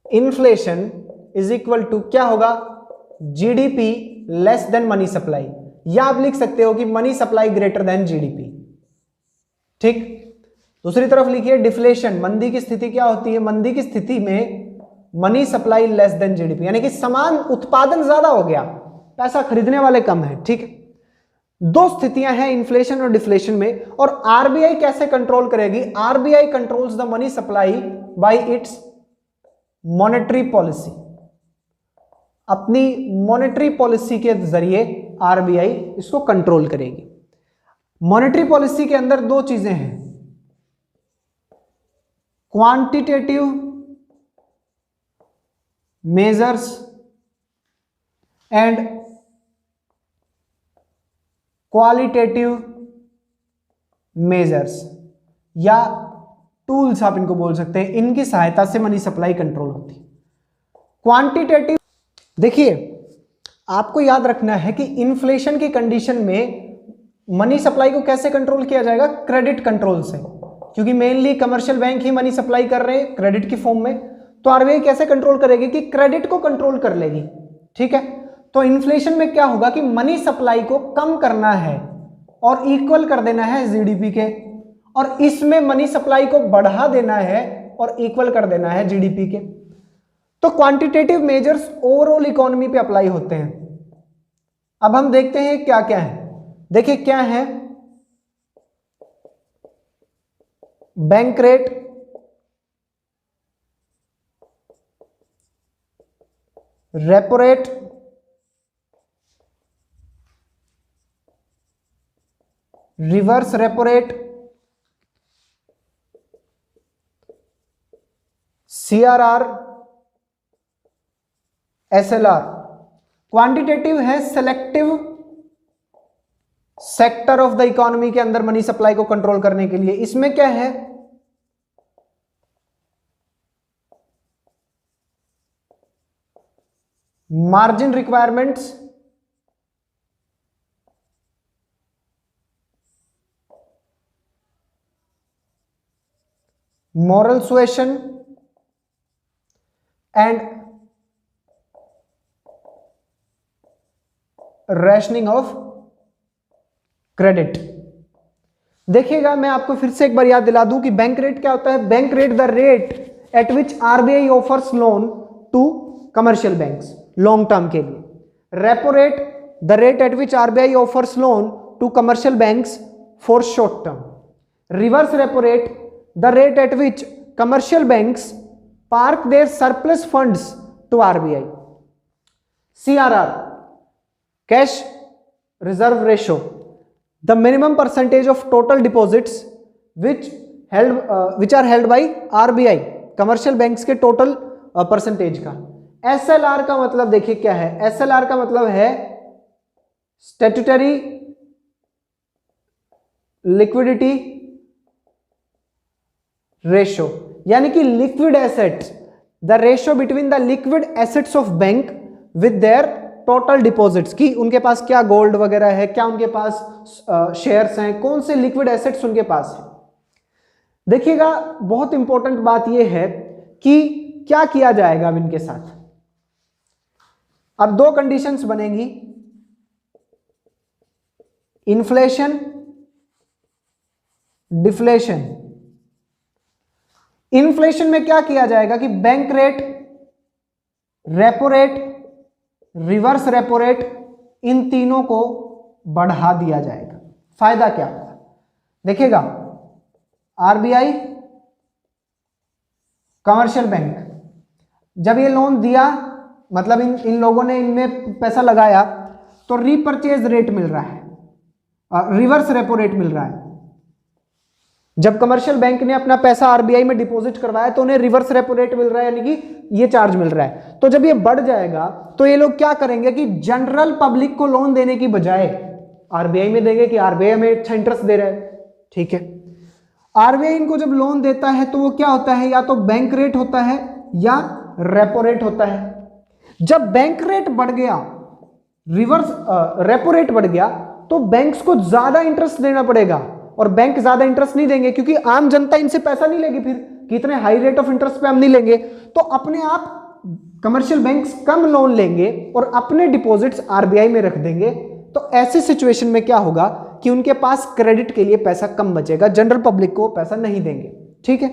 इन्फ्लेशन इज इक्वल टू क्या होगा, GDP less than money supply, या आप लिख सकते हो कि money supply greater than GDP. ठीक, दूसरी तरफ लिखिए डिफ्लेशन, मंदी की स्थिति क्या होती है, मंदी की स्थिति में money supply less than GDP, यानी कि समान उत्पादन ज्यादा हो गया, पैसा खरीदने वाले कम है। ठीक है, दो स्थितियां हैं इन्फ्लेशन और डिफ्लेशन में। और आरबीआई कैसे कंट्रोल करेगी, RBI controls the money supply bye it's monetary policy. अपनी मॉनेटरी पॉलिसी के जरिए आरबीआई इसको कंट्रोल करेगी। मॉनेटरी पॉलिसी के अंदर दो चीजें हैं, quantitative measures and qualitative measures, या टूल्स आप इनको बोल सकते हैं। इनकी सहायता से मनी सप्लाई कंट्रोल होती है। क्वांटिटेटिव, देखिए आपको याद रखना है कि इन्फ्लेशन की कंडीशन में मनी सप्लाई को कैसे कंट्रोल किया जाएगा, क्रेडिट कंट्रोल से, क्योंकि मेनली कमर्शियल बैंक ही मनी सप्लाई कर रहे हैं क्रेडिट की फॉर्म में। तो आरबीआई कैसे कंट्रोल करेगी कि क्रेडिट को कंट्रोल कर लेगी। ठीक है, तो इन्फ्लेशन में क्या होगा कि मनी सप्लाई को कम करना है और इक्वल कर देना है जीडीपी के, और इसमें मनी सप्लाई को बढ़ा देना है और इक्वल कर देना है जीडीपी के। तो क्वांटिटेटिव मेजर्स ओवरऑल इकोनॉमी पे अप्लाई होते हैं। अब हम देखते हैं क्या क्या है। देखिए क्या है, bank rate, repo rate, reverse repo rate, CRR, SLR. Quantitative है selective sector of the economy के अंदर मनी सप्लाई को कंट्रोल करने के लिए। इसमें क्या है, margin requirements, moral suasion and rationing of credit। देखिएगा मैं आपको फिर से एक बार याद दिला दूं कि बैंक रेट क्या होता है। Bank rate the rate at which RBI offers loan to commercial banks long term के लिए। Repo rate the rate at which RBI offers loan to commercial banks for short term. Reverse repo rate the rate at which commercial banks park their surplus funds to RBI। CRR cash reserve ratio, the minimum percentage of total deposits which are held by RBI, commercial banks के total percentage का। SLR का मतलब देखिए क्या है, SLR का मतलब है statutory liquidity रेशो, यानी कि liquid assets, the ratio between the liquid assets of bank with their total deposits, की उनके पास क्या गोल्ड वगैरह है, क्या उनके पास शेयर्स हैं, कौन से लिक्विड एसेट्स उनके पास है। देखिएगा बहुत इंपॉर्टेंट बात यह है कि क्या किया जाएगा अब इनके साथ। अब दो कंडीशंस बनेंगी, इन्फ्लेशन, डिफ्लेशन। इन्फ्लेशन में क्या किया जाएगा कि bank rate, repo rate, reverse repo rate, इन तीनों को बढ़ा दिया जाएगा। फायदा क्या होगा, देखिएगा आरबीआई, कमर्शियल बैंक, जब ये लोन दिया मतलब इन लोगों ने इनमें पैसा लगाया तो रीपर्चेज रेट मिल रहा है, रिवर्स रेपो रेट मिल रहा है। जब कमर्शियल बैंक ने अपना पैसा आरबीआई में डिपॉजिट करवाया तो उन्हें रिवर्स रेपो रेट मिल रहा है, यानी कि ये चार्ज मिल रहा है। तो जब ये बढ़ जाएगा तो ये लोग क्या करेंगे कि जनरल पब्लिक को लोन देने की बजाय आरबीआई में देंगे कि आरबीआई हमें अच्छा इंटरेस्ट दे रहा है। ठीक है, आरबीआई इनको जब लोन देता है तो वो क्या होता है, या तो बैंक रेट होता है या रेपो रेट होता है। जब बैंक रेट बढ़ गया रिवर्स रेपो रेट बढ़ गया तो बैंक्स को ज्यादा इंटरेस्ट देना पड़ेगा, और बैंक ज्यादा इंटरेस्ट नहीं देंगे क्योंकि आम जनता इनसे पैसा नहीं लेगी, फिर कितने हाई रेट ऑफ इंटरेस्ट पे हम नहीं लेंगे, तो अपने आप कमर्शियल बैंक्स कम लोन लेंगे और अपने डिपॉजिट्स आरबीआई में रख देंगे। तो ऐसी सिचुएशन में क्या होगा कि उनके पास क्रेडिट के लिए पैसा कम बचेगा, जनरल पब्लिक को पैसा नहीं देंगे। ठीक है।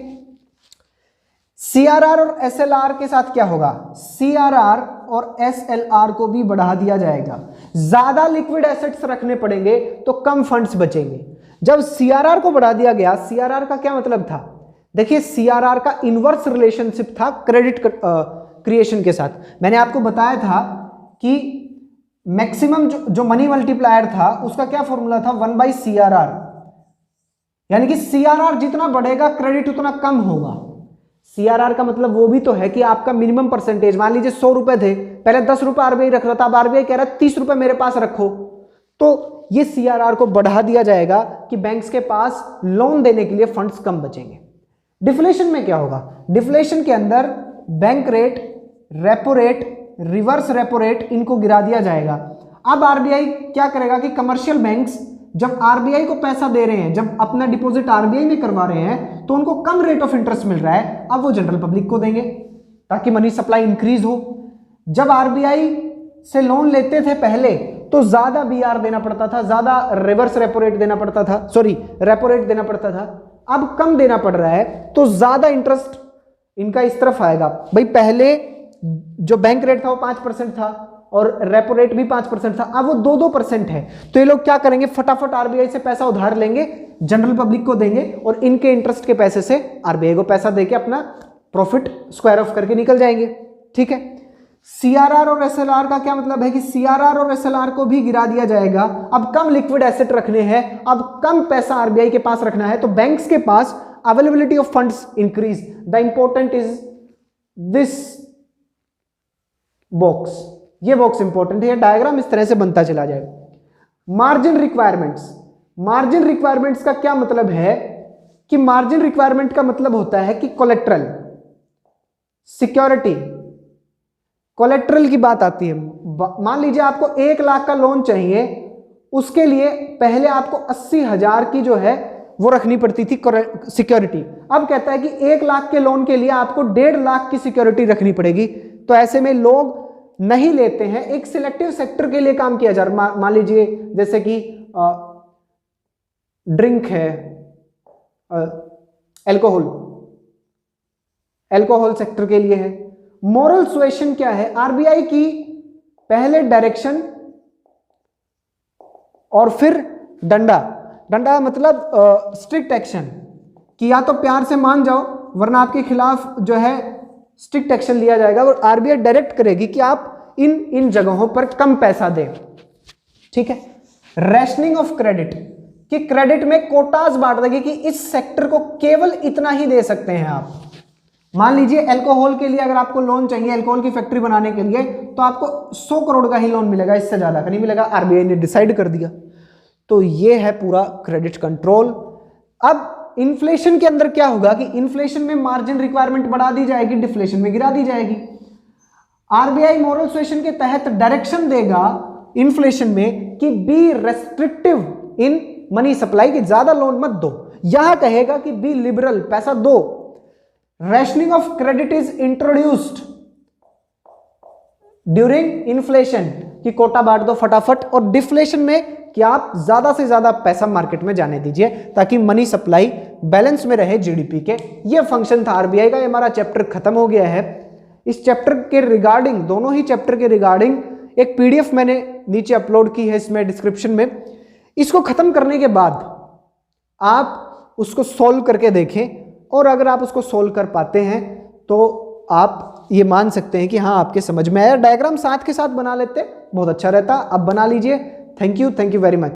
सीआरआर और एसएलआर के साथ क्या होगा, सीआरआर और एसएलआर को भी बढ़ा दिया जाएगा, ज्यादा लिक्विड एसेट्स रखने पड़ेंगे तो कम फंड्स बचेंगे। जब सीआरआर को बढ़ा दिया गया, सीआरआर का क्या मतलब था, देखिए सीआरआर का इनवर्स रिलेशनशिप था क्रेडिट क्रिएशन के साथ। मैंने आपको बताया था कि मैक्सिमम जो मनी मल्टीप्लायर था उसका क्या फॉर्मूला था, 1/CRR, यानी कि सीआरआर जितना बढ़ेगा क्रेडिट उतना कम होगा। सीआरआर का मतलब वो भी तो है कि आपका मिनिमम परसेंटेज, मान लीजिए 100 रुपए थे, पहले 10 रुपए आरबीआई रख रहा था, अब आरबीआई कह रहा है 30 रुपए मेरे पास रखो, तो ये सीआरआर को बढ़ा दिया जाएगा कि बैंक्स के पास लोन देने के लिए फंड्स कम बचेंगे। डिफ्लेशन में क्या होगा, डिफ्लेशन के अंदर bank rate, repo rate, reverse repo rate, इनको गिरा दिया जाएगा। अब आरबीआई क्या करेगा कि कमर्शियल बैंक्स जब आरबीआई को पैसा दे रहे हैं, जब अपना डिपॉजिट आरबीआई में करवा रहे हैं, तो उनको कम रेट ऑफ इंटरेस्ट मिल रहा है, अब वो जनरल पब्लिक को देंगे ताकि मनी सप्लाई इंक्रीज हो। जब आरबीआई से लोन लेते थे पहले तो ज्यादा बीआर देना पड़ता था, ज्यादा रिवर्स रेपो रेट देना पड़ता था, सॉरी रेपो रेट देना पड़ता था, अब कम देना पड़ रहा है तो ज्यादा इंटरेस्ट इनका इस तरफ आएगा। भाई पहले जो बैंक रेट था वो 5% था और रेपो रेट भी 5% था, अब वो 2-2% है, तो ये लोग क्या करेंगे, फटाफट आरबीआई से पैसा उधार लेंगे, जनरल पब्लिक को देंगे और इनके इंटरेस्ट के पैसे से आरबीआई को पैसा देके अपना प्रॉफिट स्क्वायर ऑफ करके निकल जाएंगे। ठीक है। सीआरआर और एसएलआर का क्या मतलब है कि सीआरआर और एसएलआर को भी गिरा दिया जाएगा। अब कम लिक्विड एसेट रखने हैं, अब कम पैसा आरबीआई के पास रखना है, तो बैंक्स के पास availability of funds increase. The important is this box, ये बॉक्स इंपॉर्टेंट है, ये डायग्राम इस तरह से बनता चला जाएगा। मार्जिन रिक्वायरमेंट्स, मार्जिन रिक्वायरमेंट्स का क्या मतलब है कि मार्जिन रिक्वायरमेंट का मतलब होता है कि कोलेट्रल, सिक्योरिटी, कोलेट्रल की बात आती है। मान लीजिए आपको 1 लाख का लोन चाहिए, उसके लिए पहले आपको 80,000 की जो है वो रखनी पड़ती थी सिक्योरिटी, अब कहता है कि 1 लाख के लोन के लिए आपको 1.5 लाख की सिक्योरिटी रखनी पड़ेगी। तो ऐसे में लोग नहीं लेते हैं, एक सिलेक्टिव सेक्टर के लिए काम किया जा रहा है। मान लीजिए जैसे कि ड्रिंक है, अल्कोहल सेक्टर के लिए है। मोरल सुएशन क्या है, आरबीआई की पहले डायरेक्शन और फिर डंडा, डंडा मतलब स्ट्रिक्ट एक्शन, कि या तो प्यार से मान जाओ वरना आपके खिलाफ जो है स्ट्रिक्ट एक्शन लिया जाएगा, और आरबीआई डायरेक्ट करेगी कि आप इन जगहों पर कम पैसा दें। ठीक है। रैशनिंग ऑफ क्रेडिट, कि क्रेडिट में कोटाज बांट देगी कि इस सेक्टर को केवल इतना ही दे सकते हैं आप। मान लीजिए अल्कोहल के लिए अगर आपको लोन चाहिए, अल्कोहल की फैक्ट्री बनाने के लिए, तो आपको 100 करोड़ का ही लोन मिलेगा, इससे ज्यादा का नहीं मिलेगा, आरबीआई ने डिसाइड कर दिया। तो ये है पूरा क्रेडिट कंट्रोल। अब इन्फ्लेशन के अंदर क्या होगा कि इन्फ्लेशन में मार्जिन रिक्वायरमेंट बढ़ा दी जाएगी, डिफ्लेशन में गिरा दी जाएगी। आरबीआई मोरल सुएशन के तहत डायरेक्शन देगा इन्फ्लेशन में कि be restrictive in money supply, की ज्यादा लोन मत दो, यहां कहेगा कि बी लिबरल, पैसा दो। Rationing of credit is introduced during inflation, कि कोटा बांट दो फटाफट, और डिफ्लेशन में कि आप ज्यादा से ज्यादा पैसा मार्केट में जाने दीजिए ताकि मनी सप्लाई बैलेंस में रहे जीडीपी के। ये फंक्शन था आरबीआई का। ये हमारा चैप्टर खत्म हो गया है। इस चैप्टर के रिगार्डिंग, दोनों ही चैप्टर के रिगार्डिंग एक पीडीएफ मैंने नीचे अपलोड की है, इसमें डिस्क्रिप्शन में। इसको खत्म करने के बाद आप उसको सोल्व करके देखें, और अगर आप उसको सोल्व कर पाते हैं तो आप ये मान सकते हैं कि हाँ आपके समझ में आया। डायग्राम साथ के साथ बना लेते बहुत अच्छा रहता, अब बना लीजिए। Thank you very much.